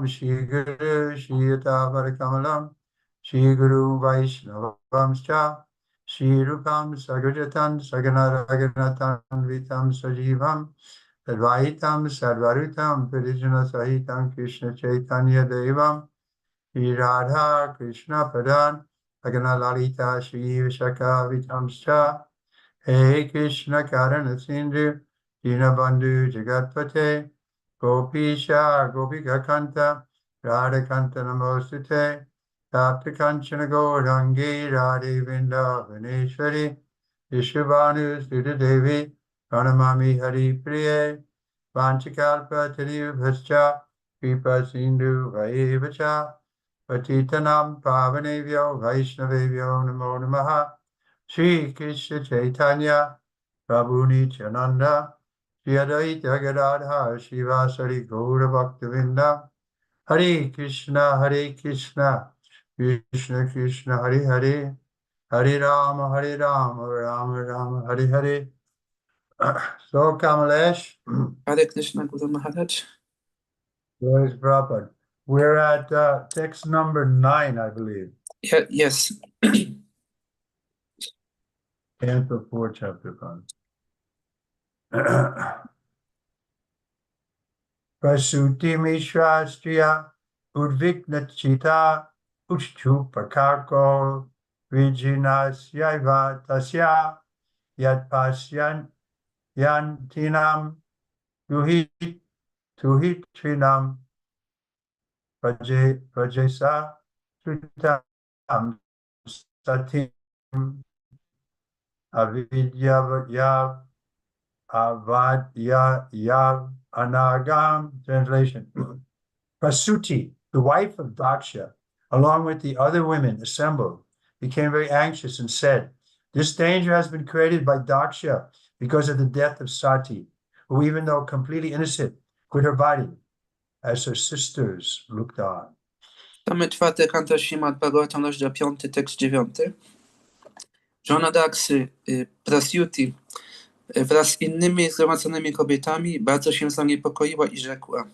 Padam Shri Guru Shri Yatavar Kamalam Shri Guru Vaishnavamscha Shri Rupam Sagrajatan Sagana Raganatan Vitam Sajivam Advaitam Sarvarutam Prijana Sahitam Krishna Chaitanya Devam Shri Radha Krishna Padan Sagana Lalita Shri Vishaka Vitamscha Hey Krishna Karana Sindhu Dinabandhu Jagatpate Gopisha Gopika Kanta Radha Kanta Namostate Tapta Kanchana Gaurangi Radhe Vrindavaneshwari Vishwabhanu Sudha Devi Pranamami Hari Priye Vanchakalpa Tariyubhascha Kripa Sindhu Vayevacha Patitanam Pavanevyo Vaishnavevyo Namo Namaha Shri Krishna Chaitanya Prabhu Nityananda Shri Advaita Gadadhar Shivasari Gaura Bhaktavinda Hare Krishna Krishna Krishna Hare Hare Hare Rama Rama Rama Hare Hare. So Kamalesh, Hare Krishna Guru Maharaj. where is Prabhupada? We're at text number 9, I believe. Yeah, yes. Canto 4, chapter 1. Prasuti Mishrastriya Udvikna Chita Uchchupakarko Vijinasyaiva Tasya Yat Pasyan Yantinam Tuhitrinam Prajesa Sutam Satim Avidya Yav Anagam. Translation. Prasuti, the wife of Daksha, along with the other women assembled, became very anxious and said, "This danger has been created by Daksha because of the death of Sati, who, even though completely innocent, quit her body as her sisters looked on." Mamy 4. kanto Śrimad Bhagavatam, rozdział 5, tekst 9. Żona Daksy, Prasyuti, wraz z innymi zgromadzonymi kobietami bardzo się zaniepokoiła i rzekła: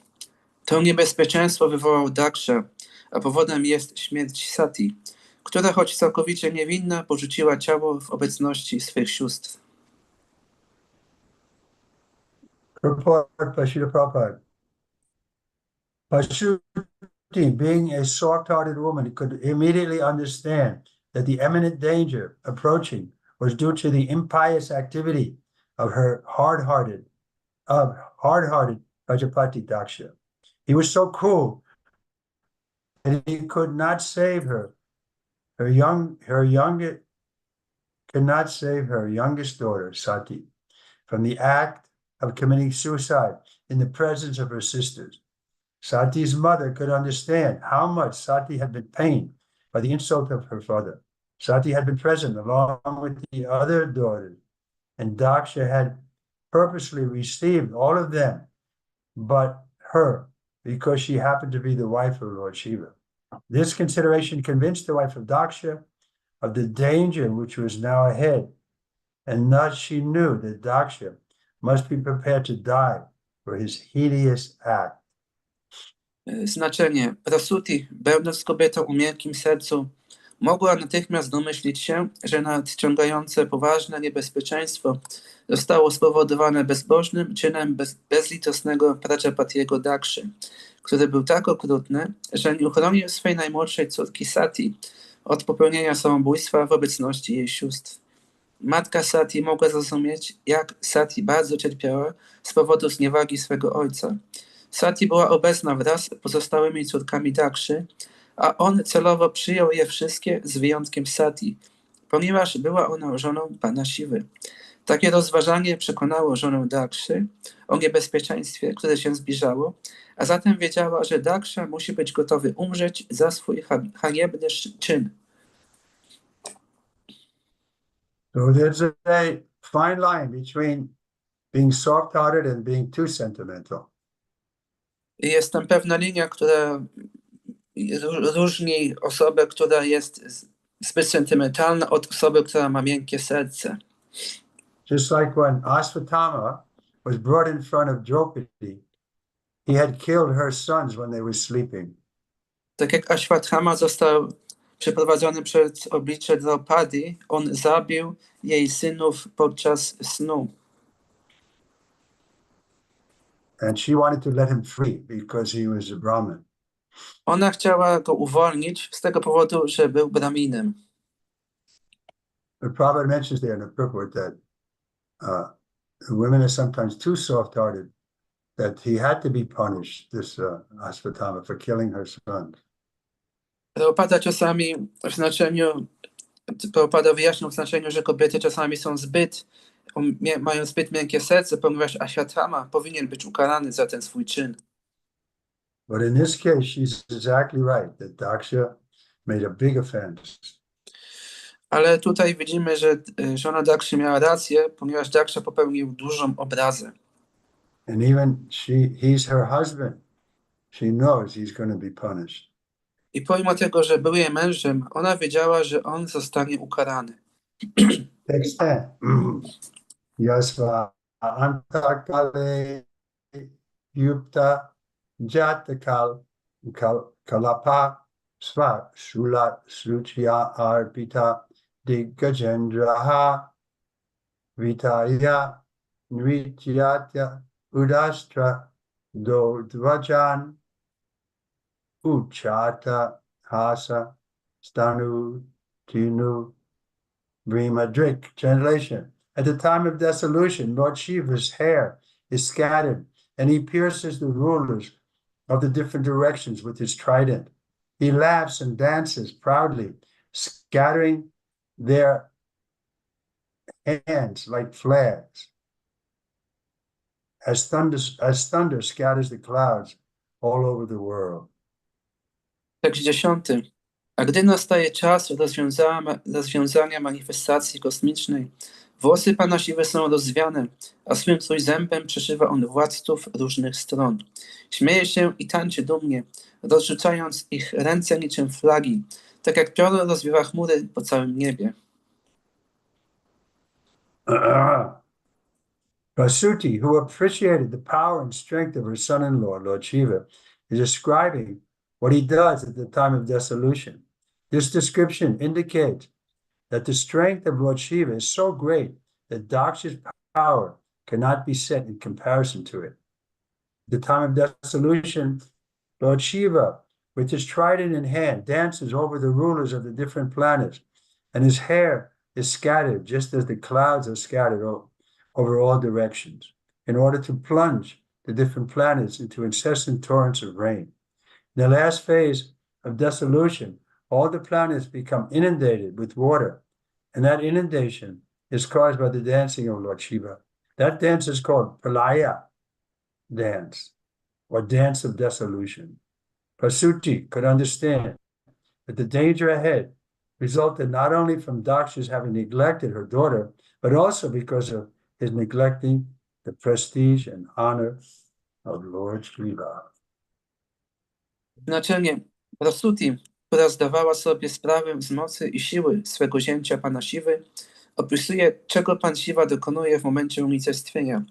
to niebezpieczeństwo wywołał Daksha, a powodem jest śmierć Sati, która choć całkowicie niewinna, porzuciła ciało w obecności swych sióstr. Prasuti, being a soft-hearted woman, could immediately understand that the imminent danger approaching was due to the impious activity of her hard-hearted Prajapati Daksha. He was so cruel that he could not save her youngest daughter, Sati, from the act of committing suicide in the presence of her sisters. Sati's mother could understand how much Sati had been pained by the insult of her father. Sati had been present along with the other daughters, and Daksha had purposely received all of them but her, because she happened to be the wife of Lord Shiva. This consideration convinced the wife of Daksha of the danger which was now ahead, and thus she knew that Daksha must be prepared to die for his hideous act. Znaczenie. Prasuti, będąc kobietą o miękkim sercu, mogła natychmiast domyślić się, że nadciągające poważne niebezpieczeństwo zostało spowodowane bezbożnym czynem bezlitosnego Prajapatiego Dakszy, który był tak okrutny, że nie uchronił swej najmłodszej córki Sati od popełnienia samobójstwa w obecności jej sióstr. Matka Sati mogła zrozumieć, jak Sati bardzo cierpiała z powodu zniewagi swego ojca. Sati była obecna wraz z pozostałymi córkami Dakszy, a on celowo przyjął je wszystkie z wyjątkiem Sati, ponieważ była ona żoną pana Siwy. Takie rozważanie przekonało żonę Dakszy o niebezpieczeństwie, które się zbliżało, a zatem wiedziała, że Daksha musi być gotowy umrzeć za swój haniebny czyn. So there's a fine line between being soft-hearted and being too sentimental. Jest tam pewna linia, która różni osobę, która jest zbyt sentymentalna, od osoby, która ma miękkie serce. Just like when Ashwatthama was brought in front of Draupadi, he had killed her sons when they were sleeping. Tak jak Ashwatthama został przyprowadzony przed oblicze Draupadi, on zabił jej synów podczas snu. And she wanted to let him free because he was a Brahmin. Ona chciała go uwolnić z tego powodu, że był Brahminem. The Prabhupada mentions there in the purport that women are sometimes too soft-hearted, that he had to be punished, this Ashwatthama, for killing her sons. Prabhupada czasami w znaczeniu, Prabhupada wyjaśnił w znaczeniu, że kobiety czasami są mają zbyt miękkie serce, ponieważ Ashwatthama powinien być ukarany za ten swój czyn. But in this case, she's exactly right, that Daksha made a big offense. Ale tutaj widzimy, że żona Dakszy miała rację, ponieważ Daksha popełnił dużą obrazę. And even he's her husband. She knows he's going to be punished. I pomimo tego, że był jej mężem, ona wiedziała, że on zostanie ukarany. Tekst 10. Yasva antakale yupta jatakal kalapa sva shula sruchya arpita digajendraha vitaya nrityatya udastra dodvajan uchata hasa stanu tinu Brimadrik. Translation. At the time of dissolution, Lord Shiva's hair is scattered, and he pierces the rulers of the different directions with his trident. He laughs and dances proudly, scattering their hands like flags, as thunder scatters the clouds all over the world. Tekst 10. A gdy nastaje czas rozwiązania manifestacji kosmicznej, włosy Pana Siwy są rozwiane, a swym trójzębem przeszywa on władców różnych stron. Śmieje się i tańczy dumnie, rozrzucając ich ręce niczym flagi, tak jak piorun rozwiewa chmury po całym niebie. Prasuti, who appreciated the power and strength of her son-in-law, Lord Shiva, is describing what he does at the time of dissolution. This description indicates that the strength of Lord Shiva is so great that Daksha's power cannot be set in comparison to it. At the time of dissolution, Lord Shiva, with his trident in hand, dances over the rulers of the different planets, and his hair is scattered just as the clouds are scattered over all directions, in order to plunge the different planets into incessant torrents of rain. In the last phase of dissolution, all the planets become inundated with water, and that inundation is caused by the dancing of Lord Shiva. That dance is called Pralaya dance, or dance of dissolution. Prasuti could understand that the danger ahead resulted not only from Daksha's having neglected her daughter, but also because of his neglecting the prestige and honor of Lord Shiva. Znaczenie Prasuti, która zdawała sobie sprawę z mocy i siły swego zięcia Pana Siwy, opisuje, czego Pan Siwa dokonuje w momencie unicestwienia.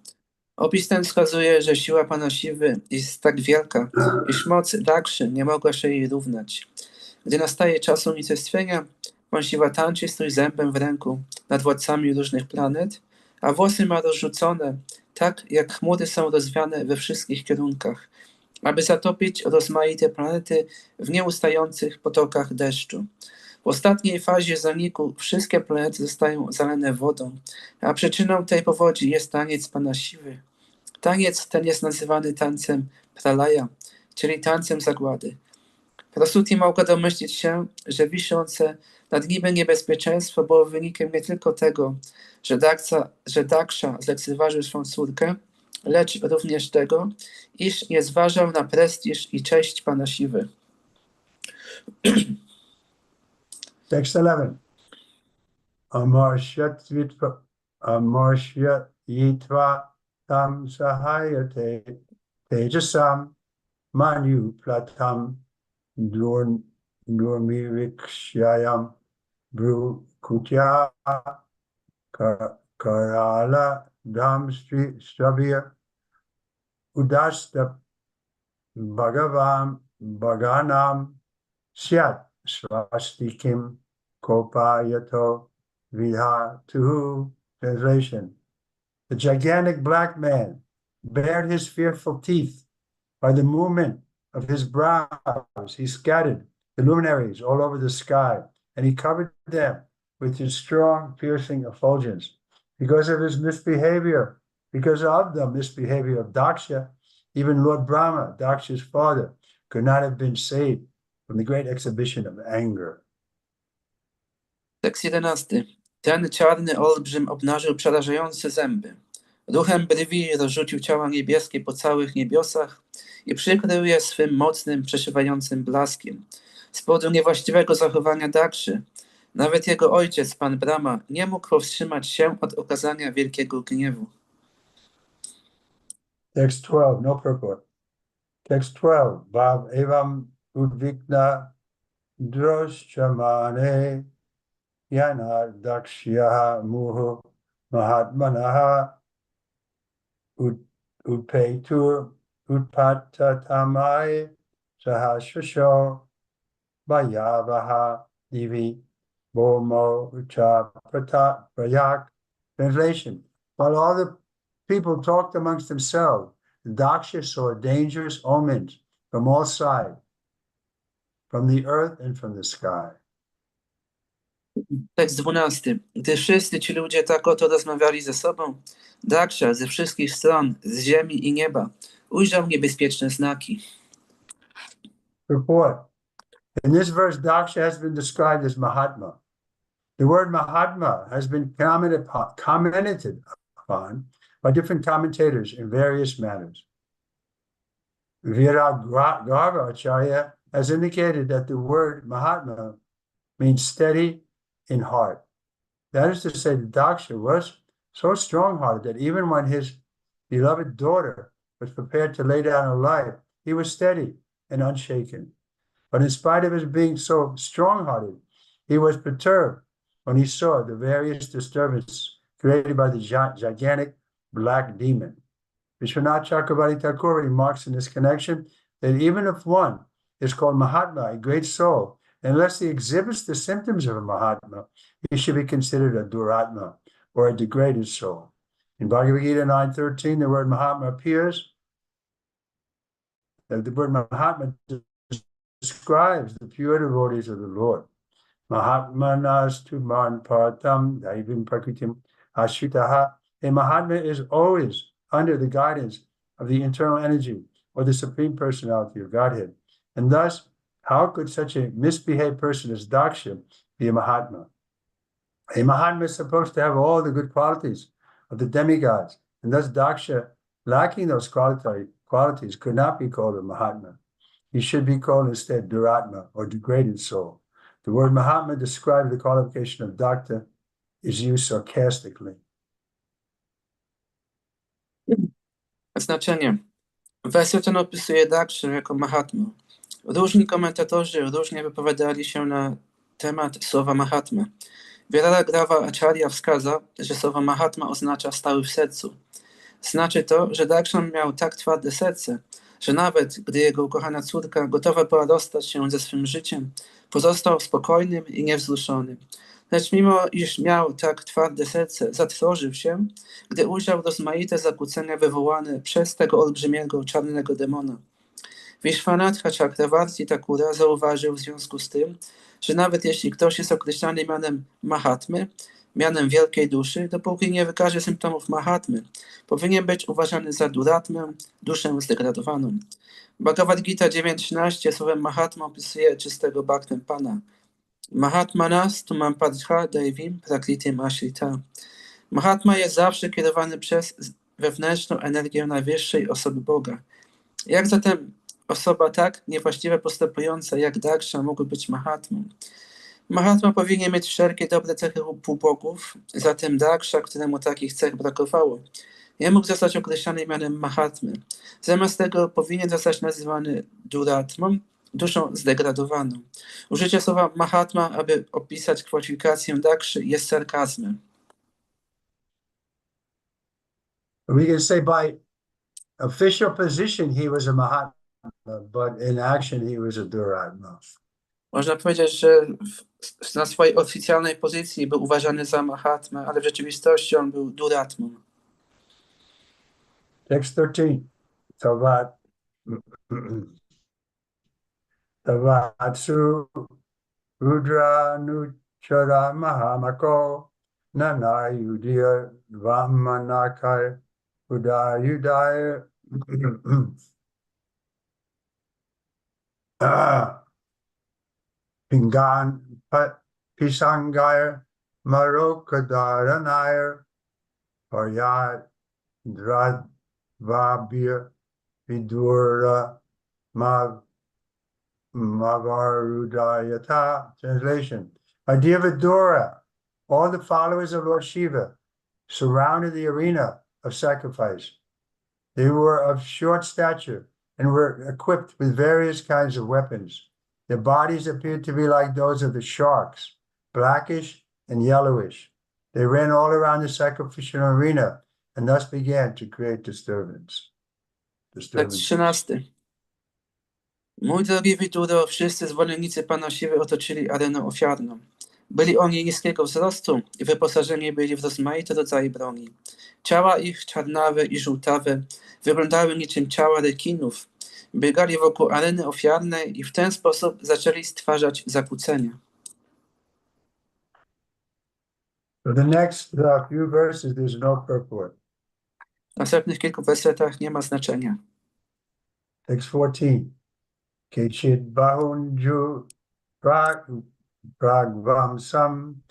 Opis ten wskazuje, że siła Pana Siwy jest tak wielka, iż moc Dakszy nie mogła się jej równać. Gdy nastaje czas unicestwienia, Pan Siwa tańczy z trójzębem w ręku nad władcami różnych planet, a włosy ma rozrzucone, tak jak chmury są rozwiane we wszystkich kierunkach, aby zatopić rozmaite planety w nieustających potokach deszczu. W ostatniej fazie zaniku wszystkie planety zostają zalane wodą, a przyczyną tej powodzi jest taniec Pana Siwy. Taniec ten jest nazywany tańcem pralaya, czyli tańcem zagłady. Prasuti mogła domyślić się, że wiszące nad nim niebezpieczeństwo było wynikiem nie tylko tego, że Daksha zlekceważył swą córkę, lecz również tego, iż nie zważał na prestiż i cześć Pana Siwy. Text 11. Amarshyatvitva tam sahayate tejasam manu platam durmirikshayam bru kutya karala dam stravya udasta Bhaganam Syat Swastikim Kopayato Vidhatuhu. Translation. The gigantic black man bared his fearful teeth. By the movement of his brows, he scattered the luminaries all over the sky, and he covered them with his strong, piercing effulgence. Because of his misbehavior, because of the misbehavior of Daksha, even Lord Brahma, Daksha's father, could not have been saved from the great exhibition of anger. Tekst 11. Ten czarny olbrzym obnażył przerażające zęby. Ruchem brwi rozrzucił ciała niebieskie po całych niebiosach i przykrył je swym mocnym, przeszywającym blaskiem. Z powodu niewłaściwego zachowania Dakszy, nawet jego ojciec, pan Brahma, nie mógł powstrzymać się od okazania wielkiego gniewu. Text 12, no purport. Text 12, Bhav evam udvikna droshchamane yana dakshyaha muhu mahatmanaha utpeitur utpatatamai sahasrasho vayavaha divi bomo ucha prayak. Translation. While all the people talked amongst themselves, the Daksha saw dangerous omens from all sides, from the earth and from the sky. Tekst 12. Gdy wszyscy ci ludzie tak oto rozmawiali ze sobą, Daksha ze wszystkich stron, z ziemi i nieba, ujrzał niebezpieczne znaki. Report. In this verse, Daksha has been described as Mahatma. The word Mahatma has been commented upon by different commentators in various manners. Viragava Acharya has indicated that the word Mahatma means steady in heart. That is to say, that Daksha was so strong-hearted that even when his beloved daughter was prepared to lay down her life, he was steady and unshaken. But in spite of his being so strong-hearted, he was perturbed when he saw the various disturbances created by the gigantic black demon. Vishwanath Chakravarti Thakur remarks in this connection that even if one is called Mahatma, a great soul, unless he exhibits the symptoms of a Mahatma, he should be considered a Duratma, or a degraded soul. In Bhagavad Gita 9:13, the word Mahatma appears. The word Mahatma describes the pure devotees of the Lord. Mahatmanas tu man partam daivim prakritim ashritaha. A Mahatma is always under the guidance of the internal energy or the Supreme Personality of Godhead. And thus, how could such a misbehaved person as Daksha be a Mahatma? A Mahatma is supposed to have all the good qualities of the demigods, and thus Daksha, lacking those qualities, could not be called a Mahatma. He should be called instead Duratma, or degraded soul. The word Mahatma describes the qualification of Daksha is used sarcastically. Znaczenie. Wersja ten opisuje Dakszę jako Mahatmę. Różni komentatorzy różnie wypowiadali się na temat słowa Mahatma. Viragava Acharya wskazał, że słowo Mahatma oznacza stały w sercu. Znaczy to, że Daksha miał tak twarde serce, że nawet gdy jego ukochana córka gotowa była rozstać się ze swym życiem, pozostał spokojnym i niewzruszonym. Lecz mimo iż miał tak twarde serce, zatrwożył się, gdy ujrzał rozmaite zakłócenia wywołane przez tego olbrzymiego czarnego demona. Vishwanatha Chakravarti Thakura zauważył w związku z tym, że nawet jeśli ktoś jest określany mianem Mahatmy, mianem wielkiej duszy, dopóki nie wykaże symptomów Mahatmy, powinien być uważany za Duratmę, duszę zdegradowaną. Bhagavad Gita 9.13 słowem Mahatma opisuje czystego Bhaktem Pana. Mahatmanas tu mam padha daivim prakritim ashrita. Mahatma jest zawsze kierowany przez wewnętrzną energię najwyższej osoby Boga. Jak zatem osoba tak niewłaściwie postępująca jak Daksha mógł być Mahatmą? Mahatma powinien mieć wszelkie dobre cechy półbogów, zatem Daksha, któremu takich cech brakowało, nie mógł zostać określany mianem Mahatmy. Zamiast tego powinien zostać nazywany Duratmą, duszą zdegradowaną. Użycie słowa Mahatma, aby opisać kwalifikację Dakszy, jest sarkazmem. We can say by official position he was a Mahatma. but in action he was a Duratma. Można powiedzieć, że na swojej oficjalnej pozycji był uważany za Mahatmę, ale w rzeczywistości on był Duratmą. Text 13. Tavatsu Rudra Nuchara Mahamako Nana Yudhya Vamanakai Udayudaya Pingan Pisangaya Marokadaranaya Paryat Dradvabhya Vidura Mavarudayata. Translation. My dear Vidura, all the followers of Lord Shiva surrounded the arena of sacrifice. They were of short stature and were equipped with various kinds of weapons. Their bodies appeared to be like those of the sharks, blackish and yellowish. They ran all around the sacrificial arena and thus began to create disturbance. Tekst 13. Mój drogi Widuro, wszyscy zwolennicy Pana Siwy otoczyli arenę ofiarną. Byli oni niskiego wzrostu i wyposażeni byli w rozmaite rodzaje broni. Ciała ich, czarnawe i żółtawe, wyglądały niczym ciała rekinów. Biegali wokół areny ofiarnej i w ten sposób zaczęli stwarzać zakłócenia. For the next few verses, there's no purport. W następnych kilku wersetach nie ma znaczenia. Text 14. Kechit bahunju pragvamsam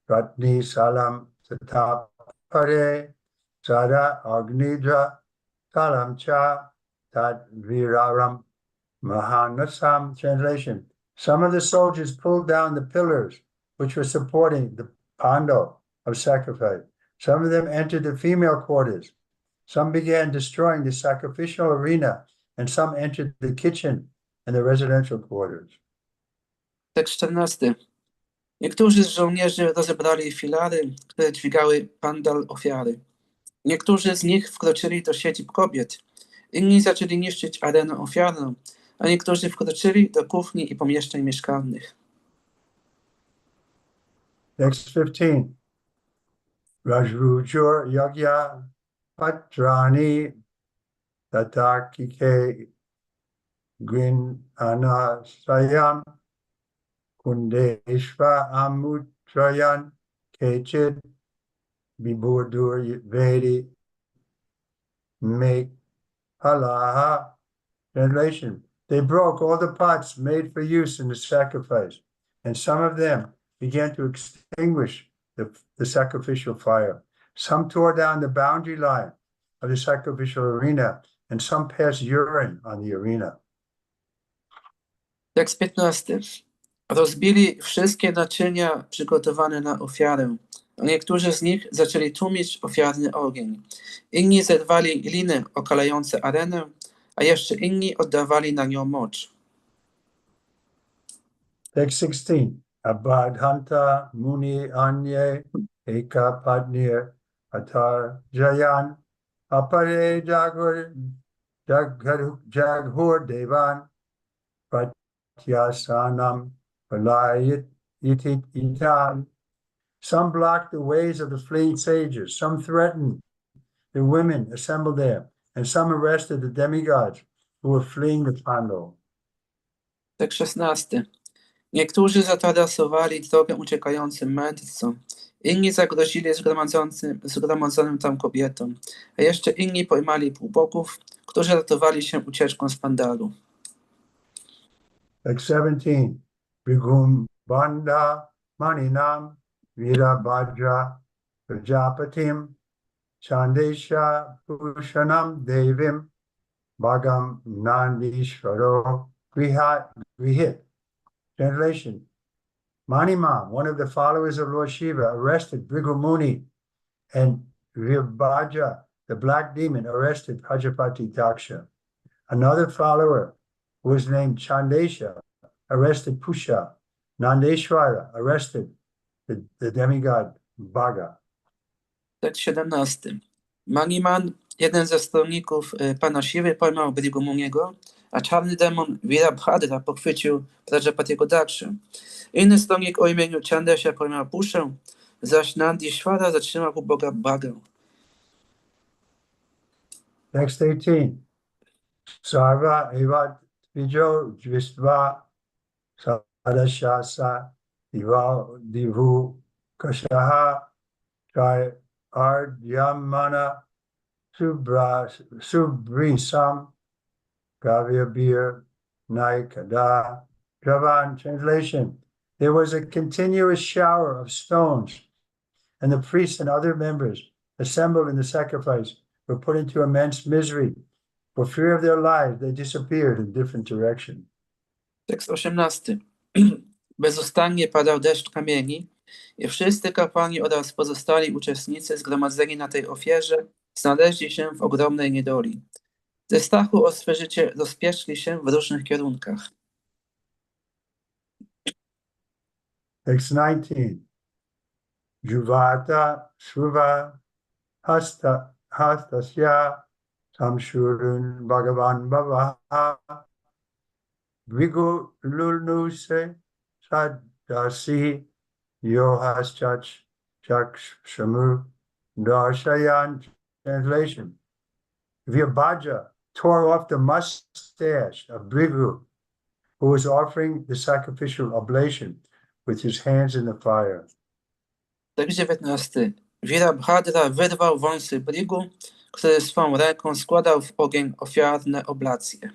ratni salam satapare sada agnidra salam cha tat viraram mahanasam. Translation. Some of the soldiers pulled down the pillars which were supporting the pando of sacrifice. Some of them entered the female quarters. Some began destroying the sacrificial arena, and some entered the kitchen and the residential quarters. Tekst 14. Niektórzy z żołnierzy rozebrali filary, które dźwigały pandal ofiary. Niektórzy z nich wkroczyli do siedzib kobiet. Inni zaczęli niszczyć arenę ofiarną, a niektórzy wkroczyli do kuchni i pomieszczeń mieszkalnych. Text 15. Rajrujur yagya patrani tatakike gwin anasayan kundeshva amutrayan kechid bibudur vedi make halaha. Translation. They broke all the pots made for use in the sacrifice, and some of them began to extinguish the sacrificial fire. Some tore down the boundary line of the sacrificial arena, and some passed urine on the arena. Tekst 15. Rozbili wszystkie naczynia przygotowane na ofiarę, a niektórzy z nich zaczęli tłumić ofiarny ogień. Inni zerwali liny okalające arenę, a jeszcze inni oddawali na nią mocz. Text 16. Abadhanta muni anye eka padnir atar jayan apare jaghur devan patyasanam palayit itan. Some blocked the ways of the fleeing sages, some threatened the women assembled there, and some arrested the demigods who were fleeing the Pandal. Tekst 16. Niektórzy zatarasowali drogę uciekającym mędrcom, inni zagrozili zgromadzonym tam kobietom, a jeszcze inni pojmali półbogów, którzy ratowali się ucieczką z Pandalu. Tekst 17. Brigum Banda Maninam Virabhadra Prajapatim Chandesha Pushanam Devim Bhagam Nandishvaro Grihit. Translation. Manimam, one of the followers of Lord Shiva, arrested Bhrigu Muni, and Virabhadra, the black demon, arrested Prajapati Daksha. Another follower, who was named Chandesha, arrested Pusha. Nandeshwara arrested the demigod Bhaga. Tekst 17. Maniman, jeden ze stronników Pana Siwy, pojmał Bhrigu Muniego, a czarny demon Virabhadra pochwycił Prajapatiego Dakszy. Inny stronnik o imieniu Chandesha pojmał Puszę, zaś Nandishvara zatrzymał u Boga Bhagę. Text 18. Sarva evat vijo dvistva sadashasa divu kashaha try ardyamana subrisam gavyabir naikada Javan. Translation. There was a continuous shower of stones, and the priests and other members assembled in the sacrifice were put into immense misery. For fear of their lives, they disappeared in different directions. Tekst 18. Bezustannie padał deszcz kamieni i wszyscy kapłani oraz pozostali uczestnicy zgromadzeni na tej ofierze znaleźli się w ogromnej niedoli. Ze strachu o swe życie rozpieszli się w różnych kierunkach. Text 19. Juvata Shruva Hastasya Samshurun Bhagavan Bhavaha Vigu Lulnuse Sadasi Yohaschach Shamu Darshayan. Translation. Virabhadra tore off the mustache of Bhrigu, who was offering the sacrificial oblation with his hands in the fire. Tekst 19. Virabhadra wyrwał wąsy Bhrigu, który swą ręką składał w ogień ofiarne oblacje.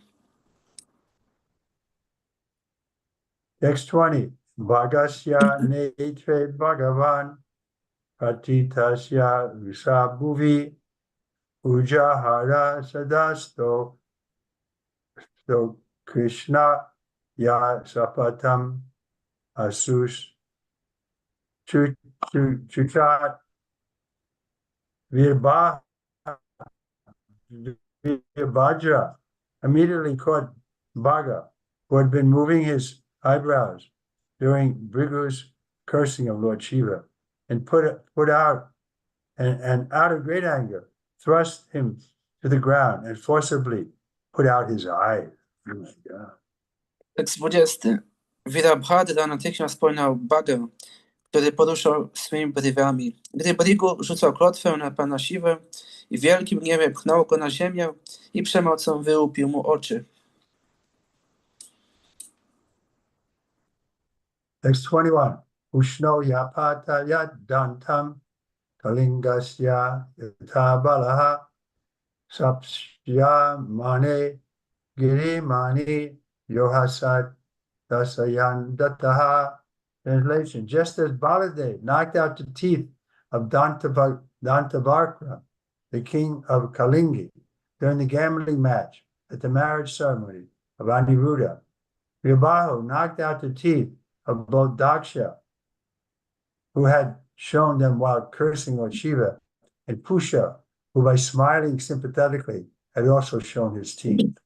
Text 20. Bhagasya netre Bhagavan Patitasya Visabhuvi Ujahara Sadasto So Krishna Ya Sapatam Asus Chuchat Virabhadra immediately caught Bhaga, who had been moving his eyebrows during Bhrigu's cursing of Lord Shiva, and put out and out of great anger thrust him to the ground and forcibly put out his eyes. Oh my God. Tekst 20. Virabhadra natychmiast pognał Bhagę, który poruszał swymi brwiami. Gdy Bhrigu rzucał klotwę na pana Siwę i w wielkim gniewie pchnął go na ziemię i przemocą wyłupił mu oczy. Text 21. Ushno yapata yadantam kalingasya yatabalaha sapsya mane girimani yohasat dasayan dataha. Translation. Just as Baladev knocked out the teeth of Dantavarka, the king of Kalingi, during the gambling match at the marriage ceremony of Aniruddha, Virabhadra knocked out the teeth of both Daksha, who had shown them while cursing Lord Shiva, and Pusha, who by smiling sympathetically had also shown his teeth.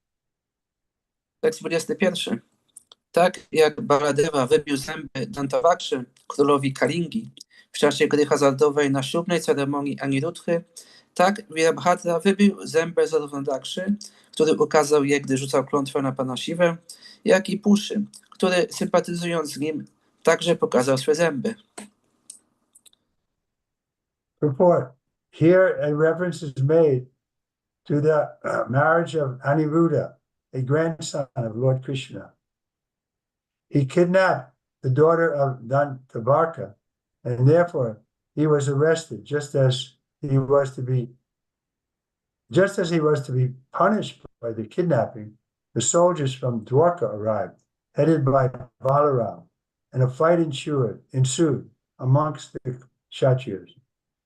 Tekst 21. Tak jak Baladeva wybił zęby Dantavakszy, królowi Kalingi, w czasie gry hazardowej na ślubnej ceremonii Aniruddhy, tak Virabhadra wybił zęby zarówno Dakszy, który ukazał je, gdy rzucał klątwę na pana Siwę, jak i Puszy, który sympatyzując z nim także pokazał swe zęby. Report. Here a reference is made to the marriage of Aniruddha, a grandson of Lord Krishna. He kidnapped the daughter of Dantavarka, and therefore he was arrested, just as he was to be punished by the kidnapping. The soldiers from Dwarka arrived, headed by Balaram, and a fight ensued amongst the Kshatriyas.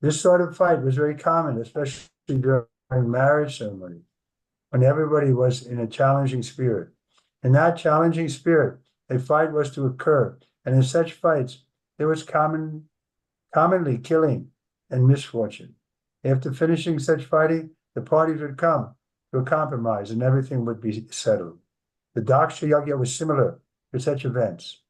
This sort of fight was very common, especially during marriage ceremonies, when everybody was in a challenging spirit. In that challenging spirit, a fight was to occur, and in such fights, there was commonly killing and misfortune. After finishing such fighting, the parties would come to a compromise, and everything would be settled. The Daksha Yajna was similar to such events.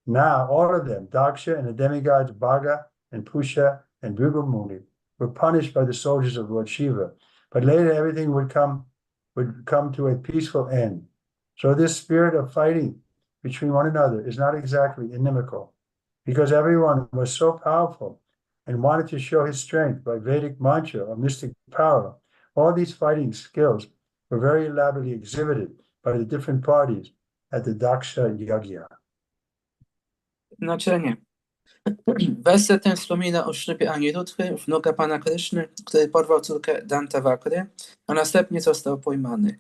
Now, all of them, Daksha and the demigods Bhaga and Pusha and Bhrigu Muni, were punished by the soldiers of Lord Shiva. But later, everything would come would come to a peaceful end. So this spirit of fighting between one another is not exactly inimical, because everyone was so powerful and wanted to show his strength by Vedic mantra or mystic power. All these fighting skills were very elaborately exhibited by the different parties at the Daksha Yagya. Znaczenie. Werset ten wspomina o ślubie Anirudhy, wnuka pana Kryszny, który porwał córkę Dantavakry, a następnie został pojmany.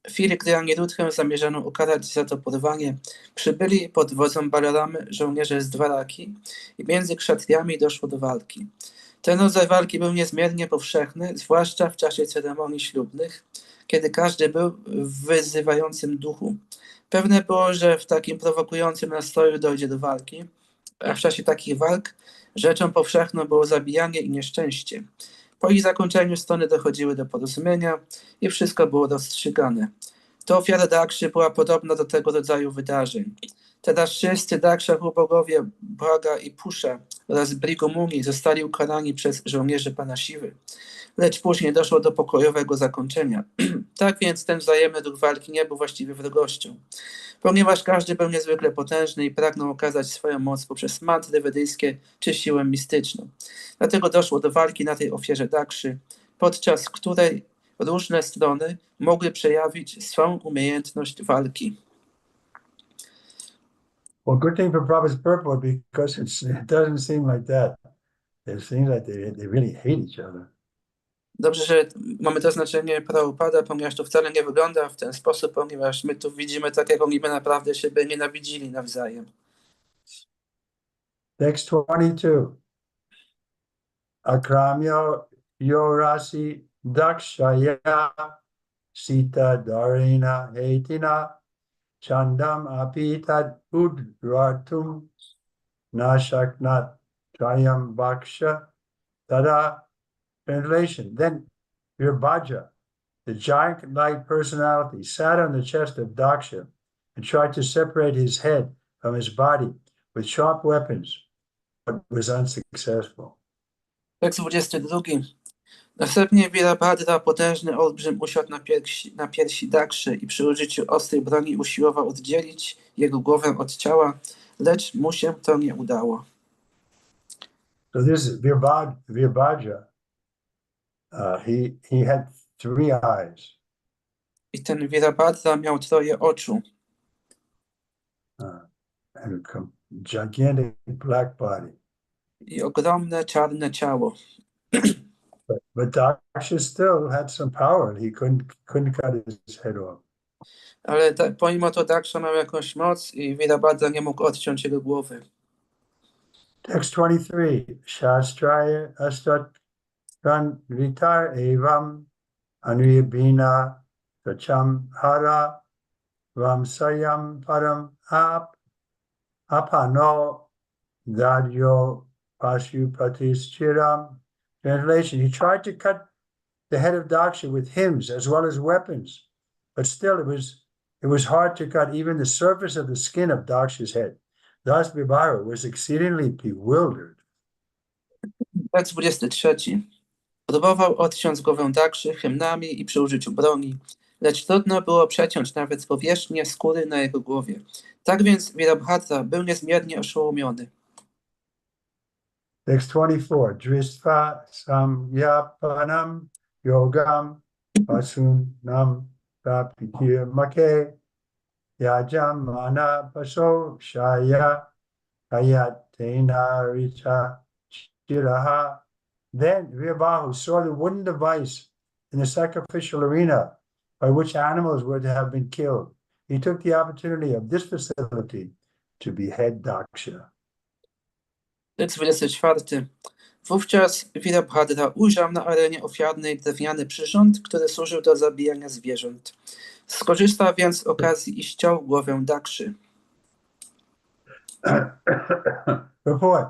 W chwili, gdy Anirudhę zamierzano ukarać za to porwanie, przybyli pod wodzą Balaramy żołnierze z Dwaraki i między kszatriami doszło do walki. Ten rodzaj walki był niezmiernie powszechny, zwłaszcza w czasie ceremonii ślubnych, kiedy każdy był w wyzywającym duchu. Pewne było, że w takim prowokującym nastroju dojdzie do walki, a w czasie takich walk rzeczą powszechną było zabijanie i nieszczęście. Po ich zakończeniu strony dochodziły do porozumienia i wszystko było rozstrzygane. To ofiara Dakszy była podobna do tego rodzaju wydarzeń. Teraz wszyscy Daksha, bogowie Bhaga i Pusha oraz Brigumuni zostali ukarani przez żołnierzy pana Siwy, lecz później doszło do pokojowego zakończenia. Tak więc ten wzajemny duch walki nie był właściwie wrogością. Ponieważ każdy był niezwykle potężny i pragnął okazać swoją moc poprzez mantry wedyjskie czy siłę mistyczną. Dlatego doszło do walki na tej ofierze Dakszy, podczas której różne strony mogły przejawić swą umiejętność walki. Well, good thing for Prabhupada's purport, because it doesn't seem like that. It seems like they really hate each other. Dobrze, że mamy to znaczenie Prabhupada, ponieważ to wcale nie wygląda w ten sposób, ponieważ my tu widzimy tak, jak oni by naprawdę siebie nienawidzili nawzajem. Text 22. Akramya yorasi dakshaya sita darina hetina chandam apitad udratum nashaknat trayam baksha tada. Translation. Then Virbaja, the giant-like personality, sat on the chest of Daksha and tried to separate his head from his body with sharp weapons, but was unsuccessful. Tekst 22. Następnie Virabhadra, potężny olbrzym, usiadł na piersi Dakszy i przy użyciu ostrej broni usiłował oddzielić jego głowę od ciała, lecz mu się to nie udało. So this Virbaja, he had 3 eyes. I ten Virabhadra miał 3 oczu And a gigantic black body. i ogromne czarne ciało. But Daksha still had some power, and he couldn't cut his head off. Ale pomimo to Daksha miał jakąś moc i Virabhadra nie mógł odciąć jego głowy. Text 23. Shastraya astat vitar evam anuyabhina tacham hara vamsayam param apano dadyo pashupatischiram. Translation. He tried to cut the head of Daksha with hymns as well as weapons, but still it was hard to cut even the surface of the skin of Daksha's head. Thus Vibhara was exceedingly bewildered. Tekst 23. Próbował odciąć głowę Dakszy hymnami i przy użyciu broni, lecz trudno było przeciąć nawet powierzchnię skóry na jego głowie. Tak więc Virabhadra był niezmiernie oszołomiony. Text 24. Dristva samyapanam yogam pasunam prapitir make yajam mana paso shaya kayatena richa chiraha. Then Virbahu saw the wooden device in the sacrificial arena by which animals were to have been killed. He took the opportunity of this facility to behead Daksha. Tekst 24. Wówczas Virabhadra ujrzał na arenie ofiarnej drewniany przyrząd, który służył do zabijania zwierząt. Skorzystał więc z okazji i ściął głowę Dakszy. Report.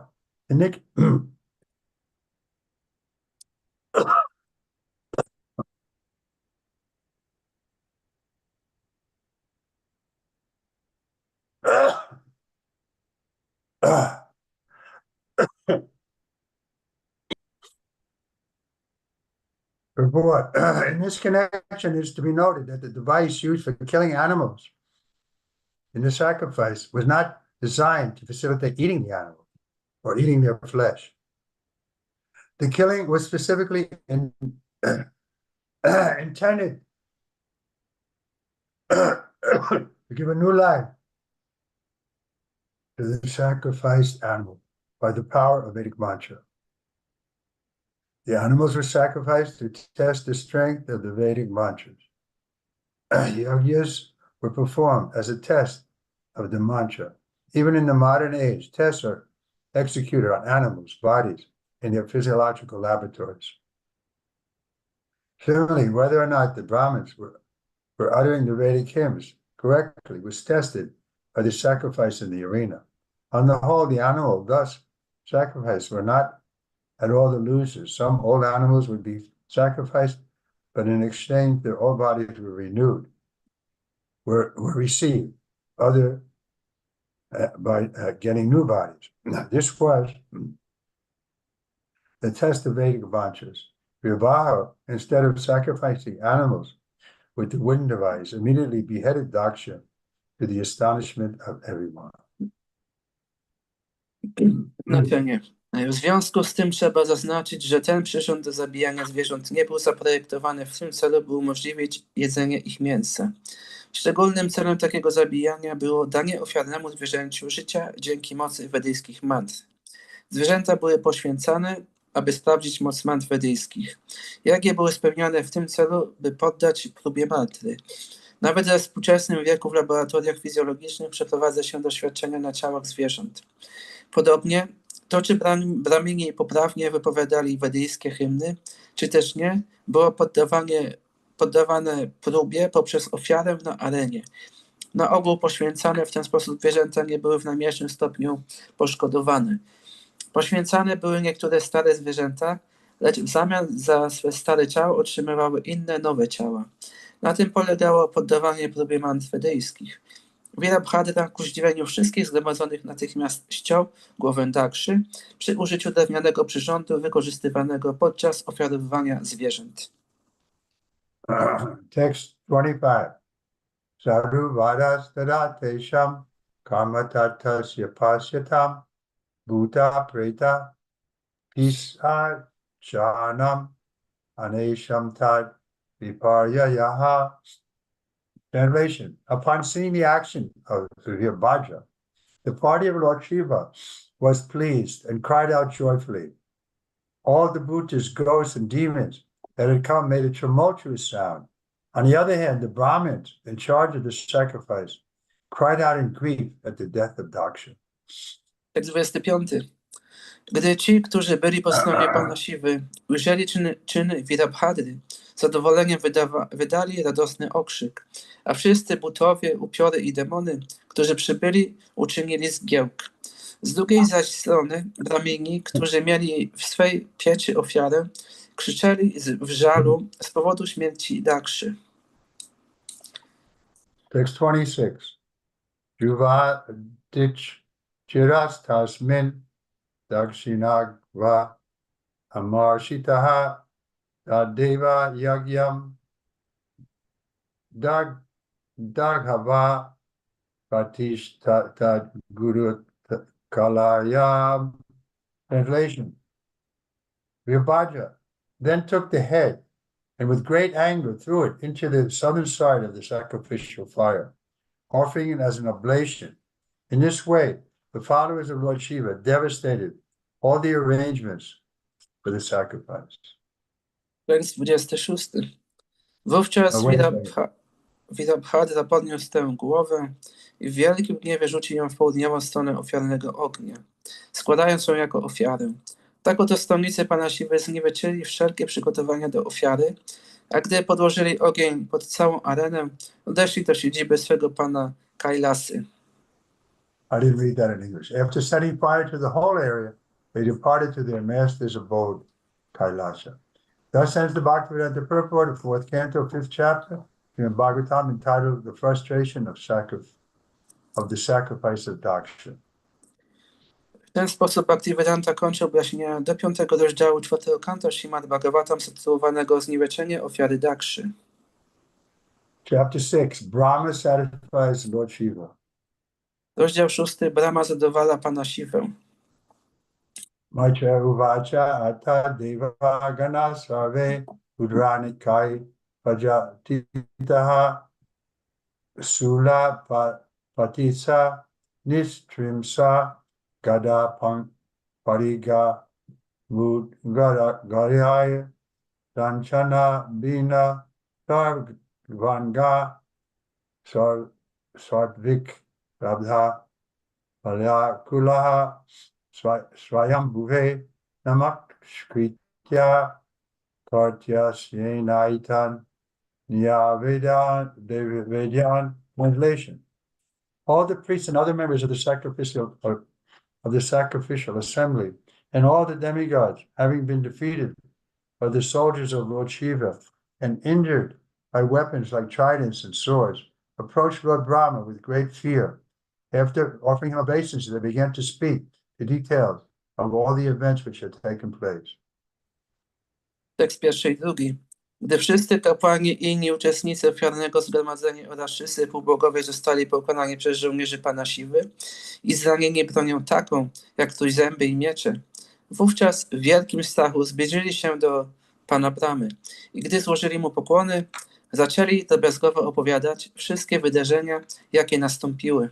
Report. In this connection, it is to be noted that the device used for killing animals in the sacrifice was not designed to facilitate eating the animal or eating their flesh. The killing was specifically intended to give a new life to the sacrificed animal by the power of Vedic mantra. The animals were sacrificed to test the strength of the Vedic mantras. Yajnas were performed as a test of the mantra. Even in the modern age, tests are executed on animals' bodies in their physiological laboratories. Similarly, whether or not the Brahmins were uttering the Vedic hymns correctly was tested by the sacrifice in the arena. On the whole, the animal thus sacrificed were not at all the losers. Some old animals would be sacrificed, but in exchange, their old bodies were renewed, were received, other by getting new bodies. This was the test of Vedic mantras. Vivaha, instead of sacrificing animals with the wind device, immediately beheaded Daksha to the astonishment of everyone. Napięcie. W związku z tym trzeba zaznaczyć, że ten przyrząd do zabijania zwierząt nie był zaprojektowany w tym celu, by umożliwić jedzenie ich mięsa. Szczególnym celem takiego zabijania było danie ofiarnemu zwierzęciu życia dzięki mocy wedyjskich mantr. Zwierzęta były poświęcane, aby sprawdzić moc mantr wedyjskich. Jagie były spełnione w tym celu, by poddać próbie mantry. Nawet we współczesnym wieku w laboratoriach fizjologicznych przeprowadza się doświadczenia na ciałach zwierząt. Podobnie, to czy brahmini poprawnie wypowiadali wedyjskie hymny, czy też nie, było poddawane próbie poprzez ofiarę na arenie. Na ogół poświęcane w ten sposób zwierzęta nie były w najmniejszym stopniu poszkodowane. Poświęcane były niektóre stare zwierzęta, lecz w zamian za swe stare ciało otrzymywały inne, nowe ciała. Na tym polegało poddawanie próbie mantr wedyjskich. Virabhadra ku zdziwieniu wszystkich zgromadzonych natychmiast ściął głowę Dakszy przy użyciu drewnianego przyrządu wykorzystywanego podczas ofiarowywania zwierząt. Text 25. Sadhu vadas tadatesham karmatatasya pasyatam bhuta preta pisa chanam anesham tad viparyayaha. Translation. Upon seeing the action of Virabhadra, the party of Lord Shiva was pleased and cried out joyfully. All the Bhutas, ghosts, and demons that had come made a tumultuous sound. On the other hand, the Brahmins in charge of the sacrifice cried out in grief at the death of Daksha. Tekst 25. Gdy ci, którzy byli po stronie Pana Siwy, ujrzeli czyny Virabhadry, zadowoleniem wydali radosny okrzyk, a wszyscy butowie, upiory i demony, którzy przybyli, uczynili zgiełk. Z drugiej zaś strony brahmini, którzy mieli w swej pieczy ofiarę, krzyczeli w żalu z powodu śmierci Dakszy. Text 26. Juva dich chiras tasmin dakshinagva amarshitaha deva yagyam daghava patish tad guru kalayam. Translation. Virabhadra then took the head and with great anger threw it into the southern side of the sacrificial fire, offering it as an oblation. In this way, the followers of Lord Shiva devastated all the arrangements for the sacrifice. Tekst 26. Wówczas Virabhadra podniósł tę głowę i w wielkim gniewie rzucił ją w południową stronę ofiarnego ognia, składając ją jako ofiarę. Tak oto stolnicy Pana Siwy zniweczyli wszelkie przygotowania do ofiary, a gdy podłożyli ogień pod całą arenę, odeszli do siedziby swego Pana Kailasy. I didn't read that in English. After setting fire to the whole area, they departed to their master's abode, Kailasa. Thus ends the Bhaktivedanta purport of 4th canto, 5th chapter, in Bhagavatam, entitled The Frustration of the Sacrifice of Daksha. W ten sposób Bhaktivedanta kończy objaśnienia do 5 rozdziału 4 kanto Śrimad Bhagavatam zatytułowanego Zniweczenie ofiary Dakszy. Chapter 6, Brahma satisfies Lord Shiva. Rozdział 6. Brahma zadowala Pana Siwę. Maitra uvacha ata deva gana sarve udrani kai pajatitaha sula patisa nistrimsa gada pariga mudgaya danchana bina sarvanga sarvik rabdha palyakulaha Swayambhuve Namakshkritya Kartya Syenaitan Nyavedan Vedyan. Translation. All the priests and other members of the sacrificial assembly and all the demigods, having been defeated by the soldiers of Lord Shiva and injured by weapons like tridents and swords, approached Lord Brahma with great fear. After offering him obeisance, they began to speak the details of all the events which had taken place. Tekst 1 i 2. Gdy wszyscy kapłani i inni uczestnicy ofiarnego zgromadzenia oraz wszyscy półbogowie zostali pokonani przez żołnierzy Pana Siwy i zranieni bronią taką, jak trójzęby i miecze, wówczas w wielkim strachu zbliżyli się do Pana Brahmy i gdy złożyli mu pokłony, zaczęli drobiazgowo opowiadać wszystkie wydarzenia, jakie nastąpiły.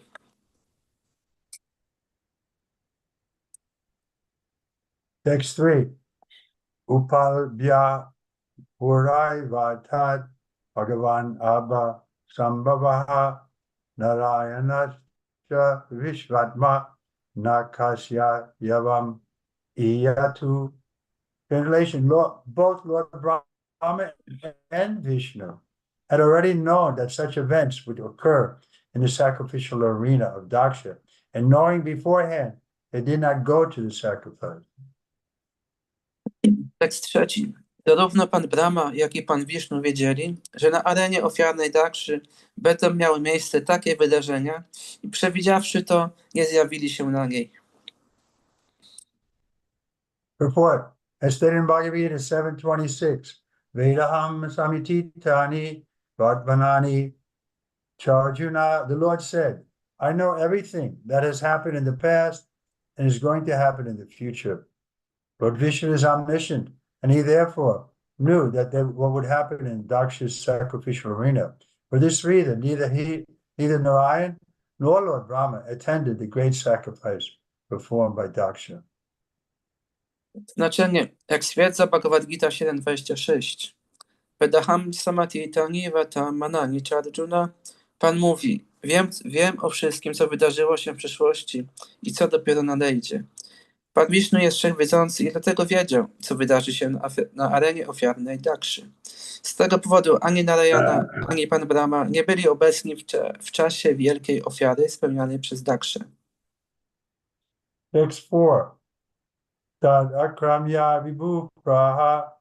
Text 3. Upalbhya Purai Vatat Bhagavan Abba Sambhavaha Narayanascha Vishvatma Nakasya Yavam Iyatu. Translation. Both Lord Brahma and Vishnu had already known that such events would occur in the sacrificial arena of Daksha, and knowing beforehand, they did not go to the sacrifice. Tekst 3. Zarówno Pan Brahma, jak i Pan Wisznu wiedzieli, że na arenie ofiarnej Dakszy będą miały miejsce takie wydarzenia i przewidziawszy to, nie zjawili się na niej. Report. As stated in Bhagavad Gita 7:26, Vedaham samititani vadvanani charjuna. The Lord said, I know everything that has happened in the past and is going to happen in the future. Lord Vishnu is omniscient, and he therefore knew that what would happen in Daksha's sacrificial arena. For this reason, neither Narayan nor Lord Brahma attended the great sacrifice performed by Daksha. Znaczenie, jak stwierdza Bhagavad Gita 7:26. Vedaham samatitani vatamanani charjuna. Pan mówi, wiem o wszystkim, co wydarzyło się w przeszłości i co dopiero nadejdzie. Pan Wisznu jest wszechwiedzący i dlatego wiedział, co wydarzy się na arenie ofiarnej Dakszy. Z tego powodu ani Narayana, ani Pan Brahma nie byli obecni w czasie wielkiej ofiary spełnianej przez Dakszę. Text 4. Tad akramya vibhupraha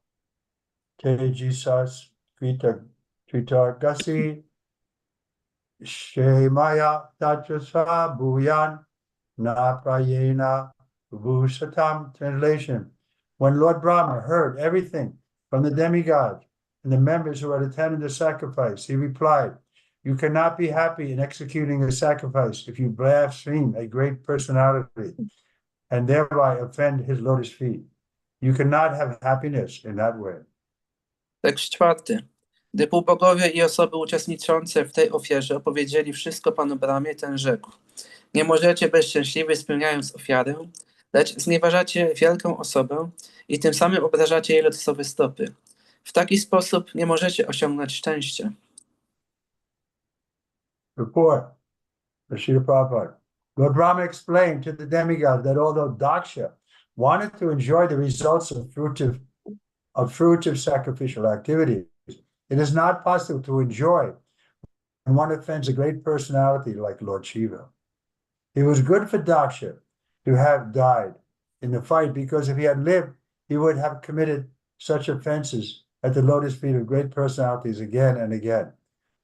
tejisas kritagasi shemaya tachasa bhuyan naprayena vibhusatam. Translation. When Lord Brahma heard everything from the demigods and the members who had attended the sacrifice, he replied, you cannot be happy in executing a sacrifice if you blaspheme a great personality and thereby offend his lotus feet. You cannot have happiness in that way. Tekst 4. Gdy półbogowie i osoby uczestniczące w tej ofierze opowiedzieli wszystko Panu Brahmie, ten rzekł: nie możecie być szczęśliwi spełniając ofiarę, lecz znieważacie wielką osobę i tym samym obrażacie jej lotosowe stopy. W taki sposób nie możecie osiągnąć szczęścia. Report. Srila Prabhupada. Lord Brahma explained to the demigods that although Daksha wanted to enjoy the results of fruitive sacrificial activities, it is not possible to enjoy when one offends a great personality like Lord Shiva. It was good for Daksha to have died in the fight, because if he had lived, he would have committed such offenses at the lotus feet of great personalities again and again.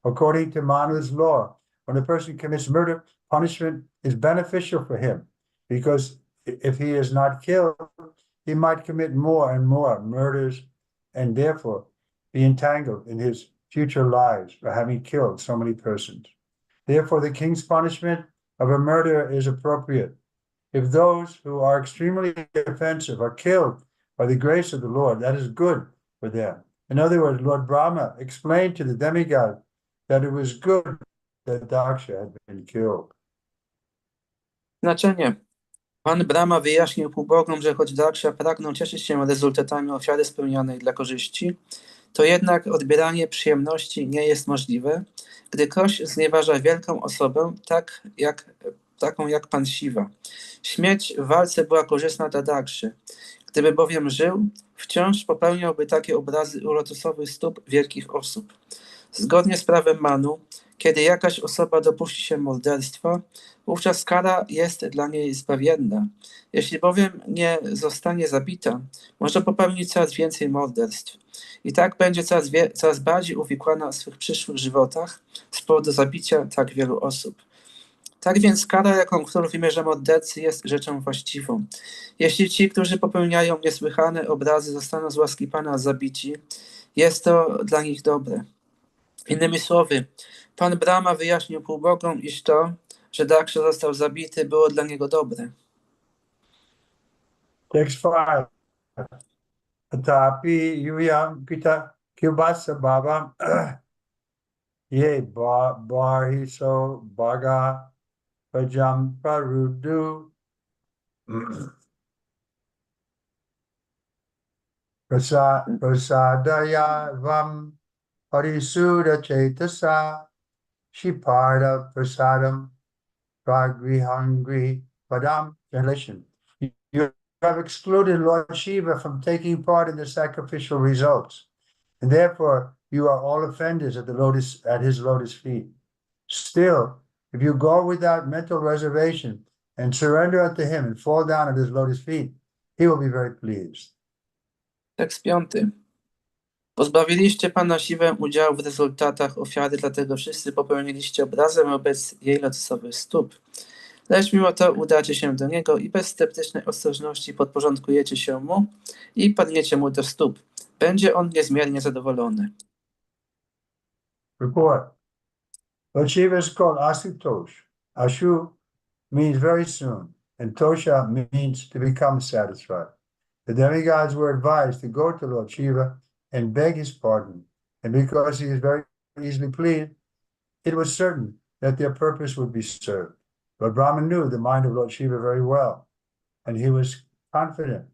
According to Manu's law, when a person commits murder, punishment is beneficial for him, because if he is not killed, he might commit more and more murders and therefore be entangled in his future lives for having killed so many persons. Therefore, the king's punishment of a murderer is appropriate. If those who are extremely offensive are killed by the grace of the Lord, that is good for them. In other words, Lord Brahma explained to the demigod that it was good that Daksha had been killed. Znaczenie. Pan Brahma wyjaśnił półbogom, że choć Daksha pragnął cieszyć się rezultatami ofiary spełnionej dla korzyści, to jednak odbieranie przyjemności nie jest możliwe, gdy ktoś znieważa wielką osobę, taką jak pan Siwa. Śmierć w walce była korzystna dla Dakszy. Gdyby bowiem żył, wciąż popełniałby takie obrazy u lotosowych stóp wielkich osób. Zgodnie z prawem Manu, kiedy jakaś osoba dopuści się morderstwa, wówczas kara jest dla niej zbawienna. Jeśli bowiem nie zostanie zabita, może popełnić coraz więcej morderstw. I tak będzie coraz bardziej uwikłana w swych przyszłych żywotach z powodu zabicia tak wielu osób. Tak więc kara, jaką król wymierza mordercy, jest rzeczą właściwą. Jeśli ci, którzy popełniają niesłychane obrazy, zostaną z łaski Pana zabici, jest to dla nich dobre. Innymi słowy, Pan Brahma wyjaśnił półbogom, iż to, że Daksha został zabity, było dla niego dobre. Text 5. Atapi yuyam kita kyubasa baba ye barhiso baga pajam parudu prasadaya vam parisuda chetasa shiparda prasadam pragrihangri padam. Translation. You have excluded Lord Shiva from taking part in the sacrificial results, and therefore you are all offenders at his lotus feet. Still, if you go without mental reservation and surrender unto him and fall down at his lotus feet, he will be very pleased. Tekst 5. Pozbawiliście Pana Siwę udziału w rezultatach ofiary, dlatego wszyscy popełniliście obrazę wobec jej lotosowych stóp. Lecz mimo to udacie się do niego i bez sceptycznej ostrożności podporządkujecie się mu i padniecie mu do stóp. Będzie on niezmiernie zadowolony. Report. Lord Shiva is called Asutosh. Ashu means very soon, and Tosha means to become satisfied. The demigods were advised to go to Lord Shiva and beg his pardon, and because he is very easily pleased, it was certain that their purpose would be served. But Brahman knew the mind of Lord Shiva very well, and he was confident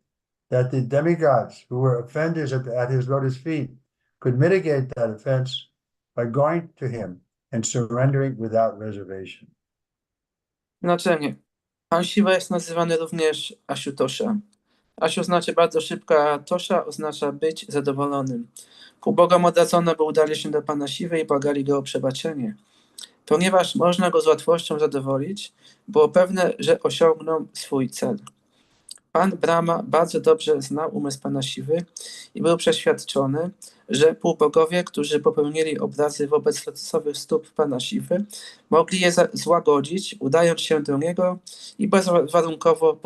that the demigods who were offenders at his lotus feet could mitigate that offense by going to him and surrendering without reservation. Znaczenie. Pan Siwa jest nazywany również Ashutosha. Ashu znaczy bardzo szybko, a Tosha oznacza być zadowolonym. Półbogom odradzono, by udali się do Pana Siwy i błagali go o przebaczenie. Ponieważ można go z łatwością zadowolić, było pewne, że osiągną swój cel. Pan Brahma bardzo dobrze znał umysł Pana Siwy i był przeświadczony, że półbogowie, którzy popełnili obrazy wobec lotosowych stóp Pana Siwy, mogli je złagodzić, udając się do niego i bezwarunkowo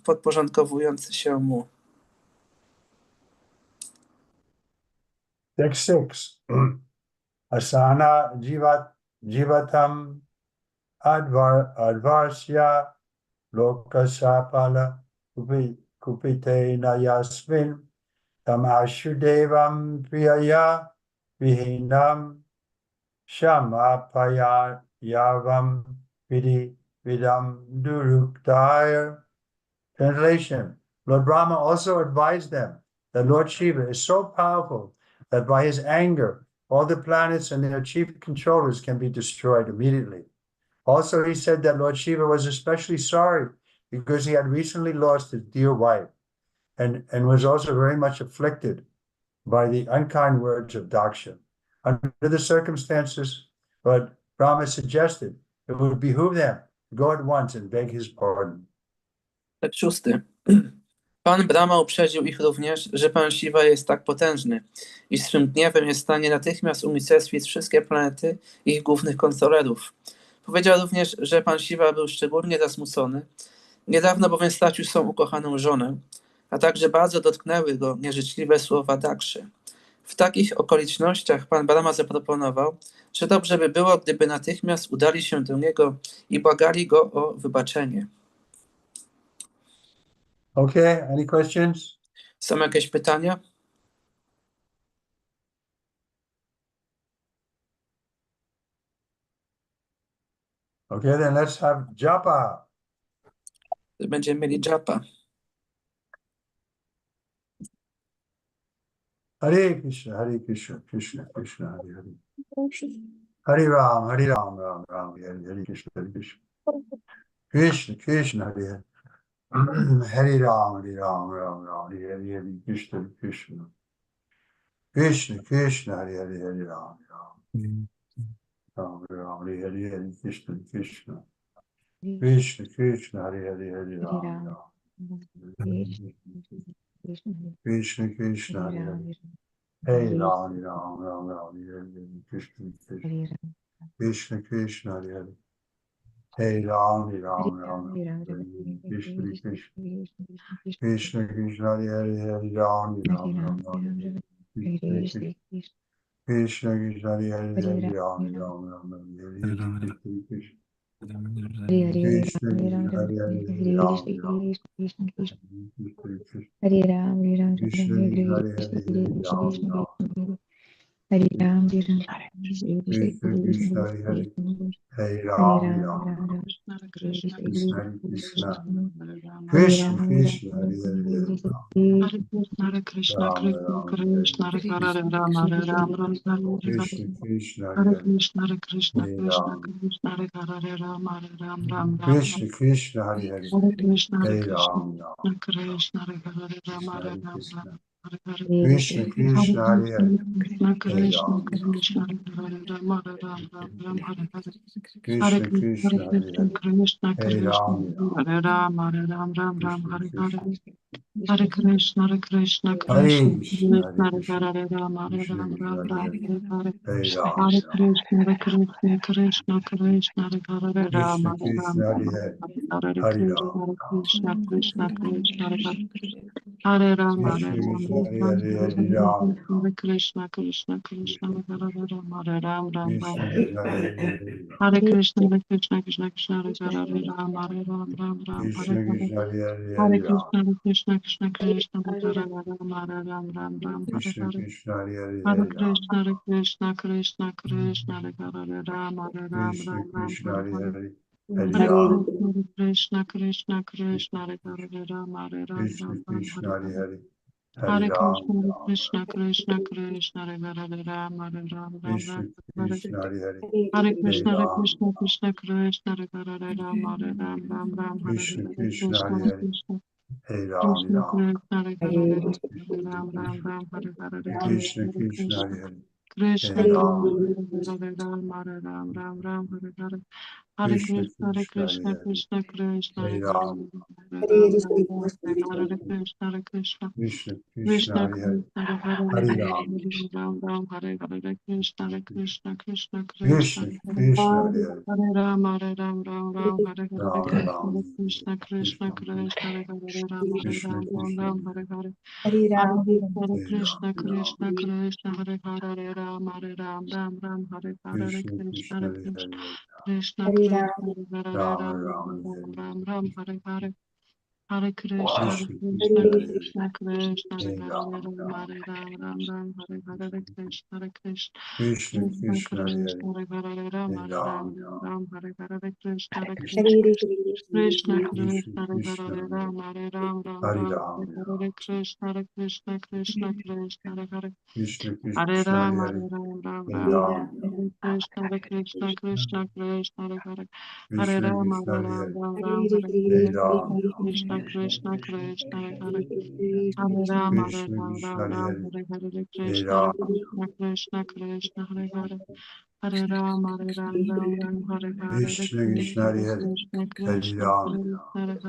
podporządkowując się mu. Text 6. Asana jivatam advarsya lokasapala kupitena yasmin tam ashudevam priyaya vihinam shamapaya yavam vidam duruktaya. Translation. Lord Brahma also advised them that Lord Shiva is so powerful that by his anger, all the planets and their chief controllers can be destroyed immediately. Also, he said that Lord Shiva was especially sorry because he had recently lost his dear wife and was also very much afflicted by the unkind words of Daksha. Under the circumstances, but Brahma suggested it would behoove them to go at once and beg his pardon. Tekst 6. Pan Brahma uprzedził ich również, że Pan Siwa jest tak potężny, iż swym gniewem jest w stanie natychmiast unicestwić wszystkie planety i ich głównych kontrolerów. Powiedział również, że Pan Siwa był szczególnie zasmucony, Niedawno bowiem stracił swą ukochaną żonę, a także bardzo dotknęły go nieżyczliwe słowa Dakszy. W takich okolicznościach pan Brahma zaproponował, że dobrze by było, gdyby natychmiast udali się do niego i błagali go o wybaczenie. Okay, any questions? Są jakieś pytania? Okay, then let's have japa. Będziemy mieli japa. Hare Krishna, Hare Krishna, Krishna Krishna, Hare Hare. Hare Ram, Ram Ram, Hare Hare Krishna, Hare Krishna. Krishna Krishna, Hare Hare. Hare Ram, Ram Ram, Hare Hare Krishna, Krishna. Krishna Krishna, Hare Hare, Hare Ram, Ram Ram, Hare Hare Krishna, Krishna. Krishna Krishna, Hare Hare, Hare Ram, Krishna Krishna, Hare Hare. Hey Ram, Hare Hare Krishna, Krishna. Krishna Krishna, Hare Hare. Hey Ram, Ram Krishna Krishna. Krishna Krishna, Hare Hare, Ram Krishna. Krishna Krishna, Hare Hare, Ram Krishna. Krishna Krishna, Hare Hare, Ram Hare Ram, Krishna Krishna, Hare Hare, Ram Hare Ram, Hare Krishna Krishna, Hare Hare. Hey Ram, Krishna Krishna. Krishna Krishna, Hare Hare, Hare Krishna, Ram Krishna Ram. Krishna, Hare Hare Rama, Hare Ram, Ram Ram, Krishna Krishna, Hare Hare Krishna, Hare Krishna, Hare, Krishna Ram. Krishna, Hare Hare Rama, Hare Ram, Ram Ram, Krishna Krishna, Hare Hare. Hare Krishna, Hare Hey Krishna, Ram, Krishna Krishna, Hare Hare Rama, Hare Ram, Krishna. Ram Hare Krishna Krishna, Hare Hare. Krishna, Hey Krishna Ram. Krishna, Hare Hare Rama, Hare Ram, Ram Hare Hare. Krishna Hare Krishna, Hare Krishna, Hare. Krishna Hey Krishna, Ram. Hare Rama, Hare Ram, Ram Krishna Hare Krishna. Hare. Hare Krishna, Hare Krishna, Hare Krishna Krishna, Hare Krishna, Krishna. Hare Rama, Hare Krishna Ram, Krishna, Ram Hare Hare. Hare Hare. Hey Ram. Hare Krishna, Hare Krishna, Krishna Krishna, Hare Rama, Krishna Hare Ram, Krishna, Hare Ram Hare. Hare Hare Krishna, Hare Ram. Krishna, Krishna Krishna, Hare Rama, Hare Krishna Ram, Krishna, Ram Hare Hare, Hare Ram. Hare Krishna, Krishna Krishna, Hare Rama, Hare Ram, Ram Krishna Krishna, Hare Hare. Hare Krishna, Hare Krishna, Krishna Krishna, Hare Rama, Hare Ram, Krishna Hare Hare. Krishna, Hare Hare, Hare Hare Ram. Krishna, Hare Krishna, Krishna Krishna, Hare Rama, Hare Ram, Hare Krishna Hare. Krishna, Hare Hare, Hare Hare Ram. Krishna, Hare Krishna, Krishna Krishna, Hare Rama, Hare Ram, Krishna Krishna, Hare Hare Hare. Hare, Hare Hare Ram. Krishna, Krishna Krishna, Hare Rama, Hare Ram, Krishna Krishna, Hare Hare Hare. Hare, Hare Hare Ram. Krishna, Krishna Krishna, Hare Rama, Hare Krishna Ram, Hare Krishna, Hare Hare, Hare Hare Krishna, Ram. Krishna Krishna, Hare Rama, Hare Ram, Hare Krishna Hare. Krishna, Krishna, Hare Hare, Krishna Hare Ram. Krishna Ram. Krishna, Hare Ram, Hare Hare. Krishna Hare Krishna, Krishna. Hare Hare, Krishna Hare Krishna, Ram. Hare Ram, Hare Hare. Hare Krishna Krishna, Hare Krishna, Hare Krishna, Hare, Krishna Krishna, Hare Hare Ram. Hare Krishna, Hare Krishna. Krishna Krishna, Krishna Hare Hare, Krishna, Hare Hare Hare, Ram. Ram Hare Hare, Krishna Hare Krishna, Krishna Krishna, Krishna Hare Krishna, Hare Hare, Hare Ram, Hare Hare, Ram Krishna Ram. Krishna, Krishna Krishna, Hare Hare Krishna Krishna, Ram, Hare Hare. Hare Hare Ram, Hare Krishna, Ram. Krishna Krishna, Hare Ram, Hare Krishna Krishna, Krishna, Hare Hare Krishna, Hare, Krishna Hare Krishna, Ram, Hare Ram Ram. Ram, Hare Hare. Hare Krishna, Hare Krishna Krishna, Krishna, Hare Hare Krishna Krishna, Hare Hare, Hare Ram, Hare Krishna, Hare Krishna, Krishna Krishna Krishna, Hare Krishna, Hare Ram. Ram, Hare Krishna, Hare Krishna Krishna, Hare Krishna Krishna, Krishna, Krishna, Hare Ram, Hare Hare Krishna, Hare Krishna, Krishna Krishna, Krishna Hare Krishna, Ram, Hare Hare Hare Ram. Krishna, Hare Krishna, Krishna Krishna, Hare Krishna Ram, Krishna, Hare Hare Hare Ram. Krishna, Krishna Krishna, Hare Ram, Krishna Krishna, Hare Hare Hare Krishna, Ram. Krishna Krishna, Hare Ram, Hare Krishna Krishna, Hare Krishna, Hare Krishna Ram. Krishna, Hare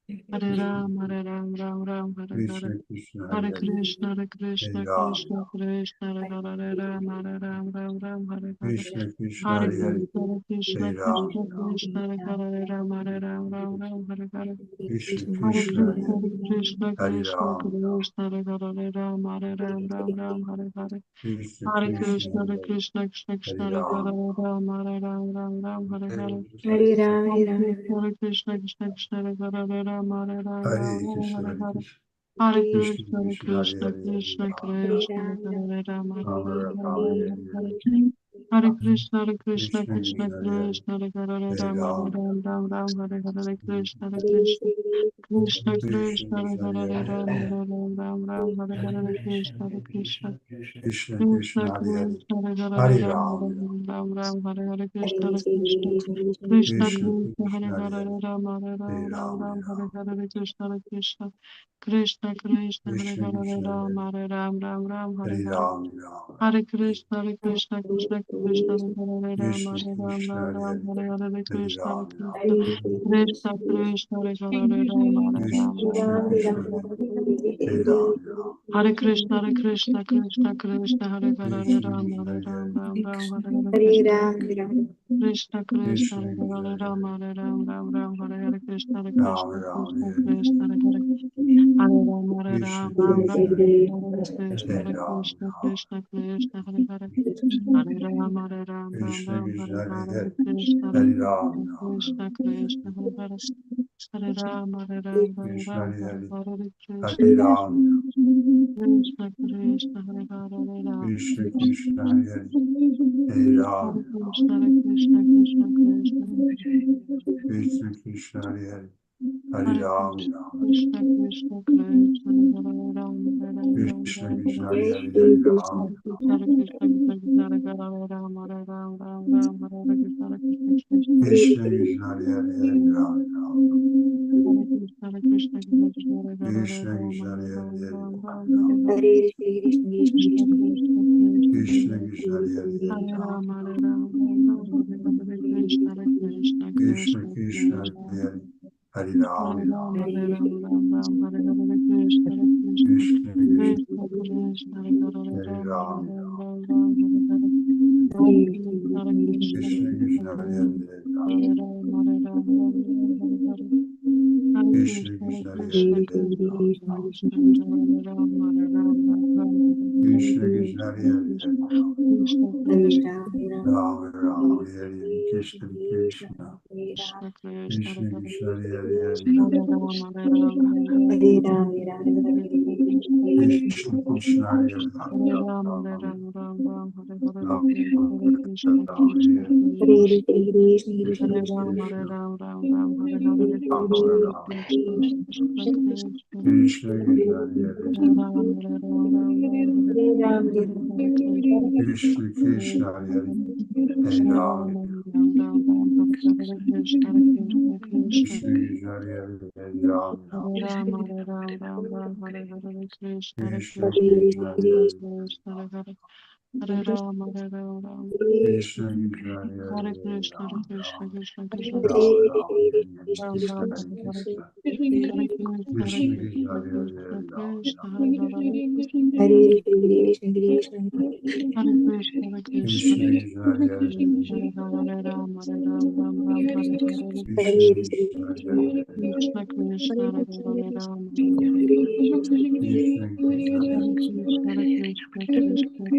Hare Ram, Hare Ram, Ram Ram, Hare Hare. Krishna Krishna Hare Hare Krishna, Hare Krishna, Hare Ram Krishna Krishna, Hare Hare, Hare Ram, Hare Ram, Ram Ram, Hare Hare. Krishna Krishna Hare Hare Hare Krishna, Hare Krishna, Hare Ram Krishna Krishna, Hare Hare, Hare Ram, Hare Ram, Ram Ram, Hare Hare. Krishna Hare Krishna Krishna, Hare Hare Krishna, Hare Krishna Ram Krishna, Hare Hare, Hare Ram, Hare Ram, Ram Ram, Hare Hare. Krishna Hare Krishna Krishna, Hare Hare Krishna, Krishna Krishna, Hare Hare Hare, Ram Hare Ram, Hare Ram, Ram Ram, Hare Hare. Hare Ram, Hare Hare Ram, Krishna, Hare Krishna, Krishna Krishna, Hare Hare, Hare Ram, Hare Ram, Hare Ram Ram, Krishna Hare Hare Hare. Krishna Hare Krishna Krishna, Hare Krishna Hare Krishna, Hare Hare Krishna Ram Krishna, Ram, Hare Hare Ram, Hare Ram Ram, Ram Ram Hare Ram, Hare Hare Hare. Hare Hare Krishna, Hare Krishna, Krishna Krishna Krishna Hare Hare Krishna, Hare Hare Hare Ram, Hare Ram Ram, Ram Ram, Hare Hare Krishna, Hare Hare Krishna. Krishna Krishna Krishna, Hare Krishna Hare Hare Hare Ram, Hare Ram, Ram Ram, Hare Hare Krishna, Hare Krishna. Krishna Krishna Krishna Hare Hare Krishna, Hare Hare Hare Ram, Ram Hare Ram, Ram Ram, Hare Hare Krishna, Hare Krishna, Krishna. Hare Krishna Krishna Krishna, Krishna Hare Hare Hare Hare Ram, Hare Ram, Hare Ram Ram Ram, Hare Hare Ram Hare Krishna, Hare Krishna. Krishna Krishna, Hare Krishna Hare Krishna Ram, Hare Hare Ram, Ram Ram, Hare Hare Hare. Ram Ram Hare Ram Krishna, Hare Krishna, Krishna Krishna, Hare Hare Ram, Krishna Hare Ram, Krishna Ram Ram, Hare Hare Hare Hare Krishna, Hare Ram Krishna. Ram Krishna Krishna, Hare Hare Ram, Hare Krishna Ram, Ram Krishna Ram, Krishna Hare Hare. Hare Ram Ram Hare Krishna, Hare Krishna, Krishna Krishna, Hare Hare Krishna Ram, Krishna Hare Ram, Hare Ram Ram, Hare Hare Hare Krishna, Hare Ram, Hare Krishna. Ram, Krishna Krishna, Krishna Hare Krishna Hare Ram, Hare Hare Ram, Ram Ram, Hare Hare Krishna, Hare Ram Krishna, Ram Krishna Hare Krishna, Hare Hare. Hare Ram, Hare Krishna Ram, Ram Krishna Ram, Hare Hare Hare Krishna, Hare Hare Ram Krishna, Ram Krishna Krishna, Hare Hare. Hare Ram, Hare Ram, Ram Krishna Ram, Krishna Hare Hare Hare Krishna, Hare Hare Krishna, Ram Ram Krishna Krishna, Hare Hare. Hare Ram, Hare Ram, Hare Krishna Ram, Hare Hare Hare Krishna. Hare Ram Krishna Krishna, Hare Hare, Hare Ram, Krishna Hare Krishna Hare. Hare Hare Hare Ram Krishna, Hare Krishna, Krishna Krishna, Krishna Krishna Hare Hare Hare Ram Krishna, Krishna Krishna, Krishna Hare Ram, Hare Ram, Ram Krishna Ram, Hare Krishna Hare. Hare Hare Hare Ram Krishna, Hare Krishna, Krishna Krishna, Hare Ram, Hare Ram, Ram Ram, Hare Krishna, Hare Krishna, Krishna. Krishna Krishna Hare Hare Ram Hare Krishna, Hare Krishna, Krishna Krishna, Hare Krishna Ram, Krishna Hare Hare Ram, Hare Ram Ram, Hare Ram Hare. Hare Krishna, Krishna Hare Krishna, Krishna Krishna Krishna, Krishna Hare Hare Hare Ram, Hare Ram, Ram Ram, Hare Hare Krishna, Hare Krishna, Krishna Krishna Krishna Krishna. Hare Hare Hare Ram Ram, Hare Ram, Ram Ram, Hare Hare Krishna, Hare Krishna, Krishna Krishna Krishna Krishna, Hare Hare Hare Ram, Hare Ram Ram, Ram Ram, Hare Hare. Hare Krishna, Hare Krishna, Krishna Krishna Krishna Hare Krishna, Hare Hare Ram, Hare Ram, Ram Ram, Hare Hare. Hare Krishna Krishna, Hare Krishna Krishna, Hare Krishna Hare Krishna, Hare Ram, Hare Ram, Ram Ram, Hare Krishna Krishna, Krishna Hare Hare Krishna, Hare Krishna Krishna, Ram Ram Hare Krishna Krishna Krishna Krishna, Krishna Hare Hare. Krishna Hare Hare Ram, Hare Ram, Ram Ram, Hare Hare Ram, Krishna, Hare Ram, Krishna Krishna, Krishna Krishna Hare Hare Ram, Hare Ram Ram, Ram Ram, Hare Hare Ram Krishna, Krishna Krishna, Hare Hare Krishna. Krishna, Hare Krishna Ram, Hare Krishna Ram, Ram Ram, Hare Hare Krishna, Krishna Krishna, Krishna. Krishna Krishna Hare Hare Ram, Hare Ram, Ram Ram, Hare Hare Krishna, Ram, Hare Hare Krishna, Krishna Krishna Hare Hare Hare Ram Ram, Hare Ram, Ram Ram, Hare Krishna, Krishna Krishna. Krishna Krishna Hare Ram Hare Ram, Hare Ram, Ram Ram, Hare Krishna, Krishna Krishna Krishna Krishna, Hare Krishna Hare. Hare Ram, Hare Ram, Ram. Krishna Krishna Hare Hare Krishna, Hare Ram Krishna, Ram Krishna Krishna, Ram Ram Hare Ram Krishna Ram, Hare Hare Hare. Krishna Hare Krishna, Hare Krishna Krishna Krishna, Hare Krishna Ram Krishna, Ram Hare Hare. Krishna, Hare Krishna, Hare Krishna, Krishna Krishna Krishna Hare Hare Hare Ram, Hare Ram, Ram Ram, Hare Hare Krishna Krishna. Krishna Hare Krishna Krishna, Hare Hare Ram, Hare Hare. Krishna Krishna Hare Hare Krishna,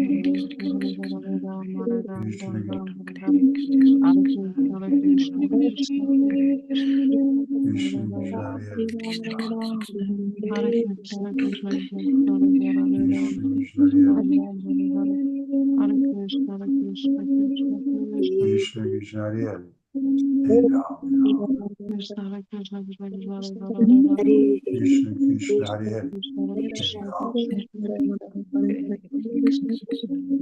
Hare Krishna, Krishna Krishna, Hare Hare Ram, Hare Ram, Krishna Ram Ram, Hare Hare. Hare Krishna, Hare Krishna, Krishna Krishna, Krishna Hare Krishna Ram. Hare Hare Krishna, Hare Krishna, Krishna Hare Ram, Krishna Krishna Hare Ram Ram, Hare Hare. Hare Krishna, Hare Krishna, Krishna Krishna. Krishna Krishna Hare Ram Ram Krishna, Hare Krishna, Krishna Krishna, Hare Hare Ram. Krishna Krishna Hare Krishna, Hare Krishna, Ram Krishna Krishna.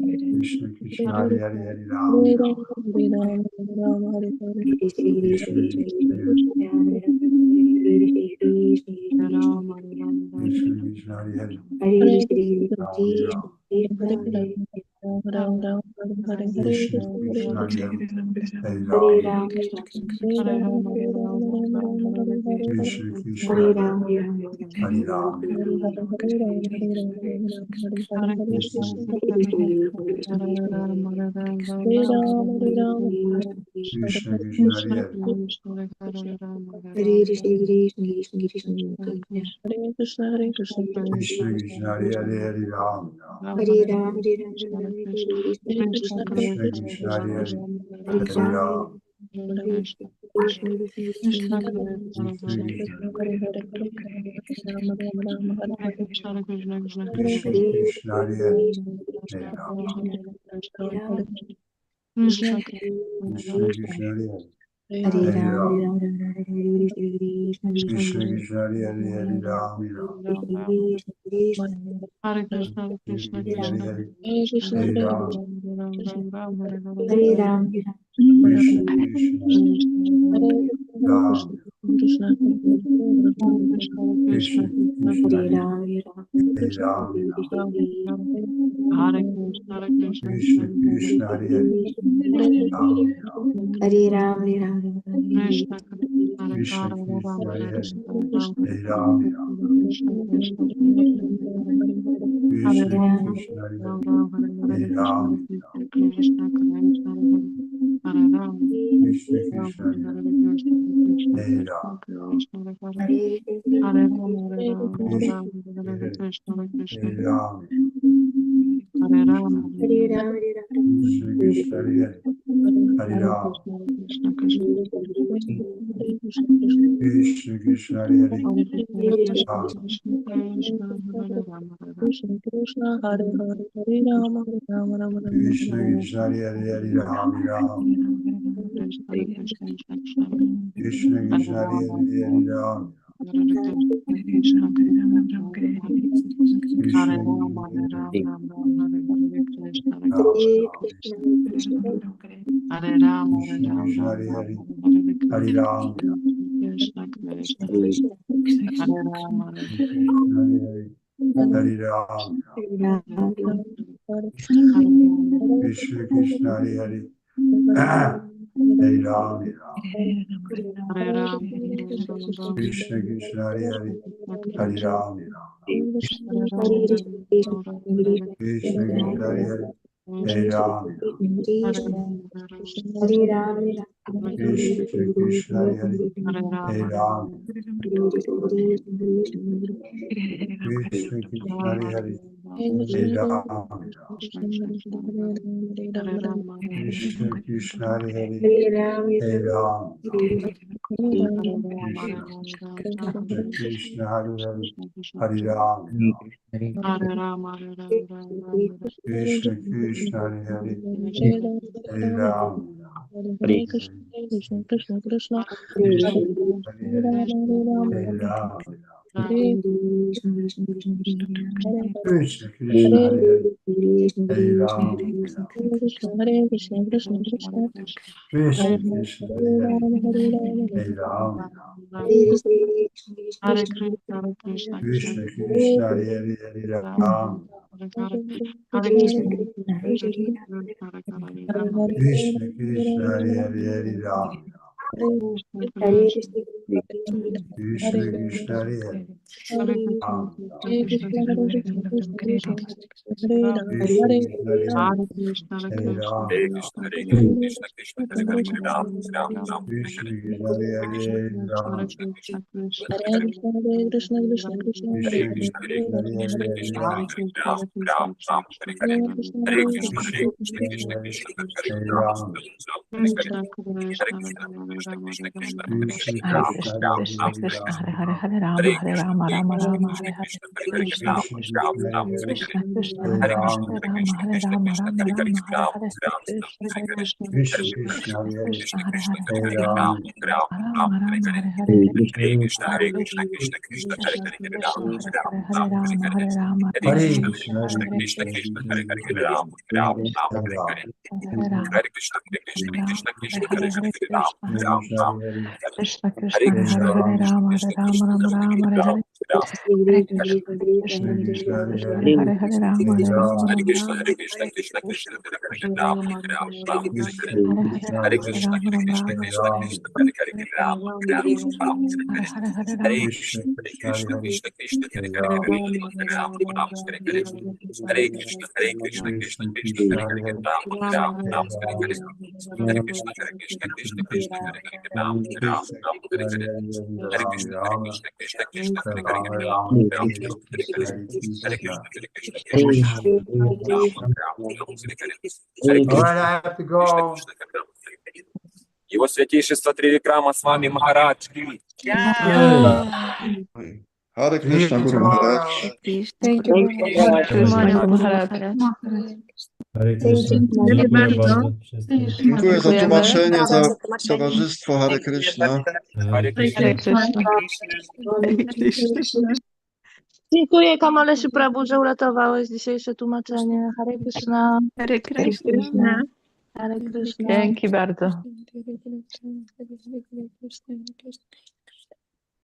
Krishna Krishna Hare Hare Krishna, Hare Ram Ram Krishna Krishna Hare Hare Ram, Hare Ram, Ram Krishna Ram. Krishna Hare Hare Ram Ram Hare Ram, Hare Ram, Krishna Ram Krishna Ram. Hare Hare Hare Ram Ram, Hare Ram, Hare Ram, Ram Ram, Hare Krishna Krishna, Hare Ram, Hare Ram, Hare Ram, Krishna Krishna Krishna, Hare Hare, Krishna Krishna, Hare Hare, Hare Ram, Krishna Krishna, Hare Hare, Hare Ram, Krishna Krishna Krishna, Krishna Krishna Krishna, Hare Hare, Hare Ram, Krishna Krishna Krishna, Hare Hare, Hare Hare Ram, Ram, Hare Ram, Hare Krishna Krishna, Hare Hare, Hare Ram, Hare Ram, Hare Krishna Krishna Krishna Krishna, Krishna Hare Hare, Krishna Hare Krishna Ram, Hare Ram, Krishna Krishna, Ram, Krishna Krishna, Hare Hare Ram, Hare Ram, Hare Krishna Krishna Krishna, Hare Hare, Ram, Hare Ram, Krishna Krishna Krishna Hare Krishna, Ram Hare Hare Hare, Ram Hare Ram, Krishna Krishna Hare Krishna Ram Krishna, Hare Hare, Ram Ram Hare Hare Hare Ram, Krishna Krishna Krishna Hare Ram Krishna Ram Krishna, Hare Hare Hare Hare, Krishna Krishna Hare Krishna Ram, Krishna Hare Ram Hare Ram Ram Krishna Ram Hare Hare Hare Krishna Krishna Hare Ram, Hare Ram Krishna Hare Hare Ram Ram, Krishna Krishna, Hare Hare, Hare Hare Ram, Krishna Krishna Krishna Krishna Krishna, Hare Hare, Hare Krishna Krishna Ram, Krishna Krishna Hare Ram Hare Ram Krishna Hare Hare Hare Rama Hare Rama Rama Rama Krishna Krishna, Hare Hare, Hare Ram, Ram, Krishna Krishna Krishna Krishna Hare Krishna, Hare Ram Hare, Hare Hare Ram Ram, Hare Krishna Krishna Krishna Hare Krishna Ram Krishna, Hare Ram Ram Ram Hare Hare Krishna Ram, Krishna Ram, Hare Ram Hare Krishna Ram Krishna, Ram Hare Ram Hare, Hare Hare Krishna Ram, Krishna Krishna Hare Ram Hare Krishna Hare Hare, Hare Ram, Hare Ram Krishna Krishna, Hare Hare, Hare Ram, Hare Ram Ram Krishna Krishna, Hare Hare, Krishna Hare Krishna Ram, Hare Ram Hare Krishna Krishna, Hare Hare, Hare Ram, Hare Ram Krishna Krishna, Hare Hare, Hare Ram Hare Ram, Krishna Krishna, Hare Hare, Hare Ram, Krishna Krishna, Hare Hare, Hare Ram, Krishna Krishna, Hare Hare, Hare Ram, Hare Rama, Hare Rama, Rama Rama, Krishna Krishna, Hare Hare, Hare Hare Ram, Hare Krishna Krishna Krishna Krishna Hare Hare Hare Hare, Rama Hare Rama Hare Ram, Hare Hare Krishna Krishna, Hare Hare Hare, Hare Ram, Krishna Hare Krishna Krishna Krishna Krishna Hare Krishna, Hare Hare Hare, Rama Hare Rama Hare Ram, Hare Krishna, Hare Krishna, Krishna Krishna Krishna, Hare Hare, Hare Ram, Ram, Hare Hare, Hare Krishna, Krishna Krishna, Hare Hare Ram, Krishna Krishna, Hare Hare, Hare Ram, Krishna Krishna, Krishna Krishna, Hare Hare, Hare Krishna, Ram, Krishna Krishna, Ram, Krishna Krishna, Hare Hare, Hare Krishna, Hare Hare Krishna, Ram, Krishna Krishna, Hare Ram, Krishna Krishna, Hare Hare, Krishna Hare Krishna, Ram, Hare Krishna, Krishna Hare Krishna, Krishna Hare Krishna Krishna Krishna Hare Krishna Hare Krishna, Hare Hare, Hare Hare Ram, Krishna, Hare Krishna, Krishna Hare Krishna Hare Krishna Krishna Krishna, Hare Hare, Hare Ram, Krishna Krishna, Hare Rama, Hare Rama, Krishna Hare Krishna, Krishna Hare Hare, Krishna Hare Krishna Ram, Hare Hare Hare Rama Hare Rama Rama Rama Hare Hare Krishna Krishna Krishna, Hare Hare, Krishna Krishna Hare Hare Hare Ram, Hare Rama Hare Rama Rama Rama Hare Hare Krishna Hare Krishna Krishna Krishna, Krishna Hare Hare, Krishna Hare Hare Hare Hare Ram, Rama Rama Hare Hare Hare Krishna Krishna Krishna Hare Hare Hare Rama Hare Rama Hare Rama Krishna, Hare Hare Krishna, Krishna Krishna Krishna, Hare Ram, Hare Rama Rama Hare Hare Hare Krishna Hare Krishna, Hare Hare, Krishna Krishna Hare Hare Hare Ram, Rama Hare Rama Rama Rama Hare Hare All right, I have to go. Его святейшество Тривикрама Свами Махарадж. Hare Krishna, Guru Maharaj. Thank you very much. Hare Krishna. Dziękuję bardzo wszystkim. Dziękuję za tłumaczenie, za towarzystwo. Hare Krishna. Hare Krishna. Dziękuję Kamalesi Prabhu, że uratowałeś dzisiejsze tłumaczenie. Hare Krishna. Hare Krishna. Hare Krishna. Dzięki bardzo.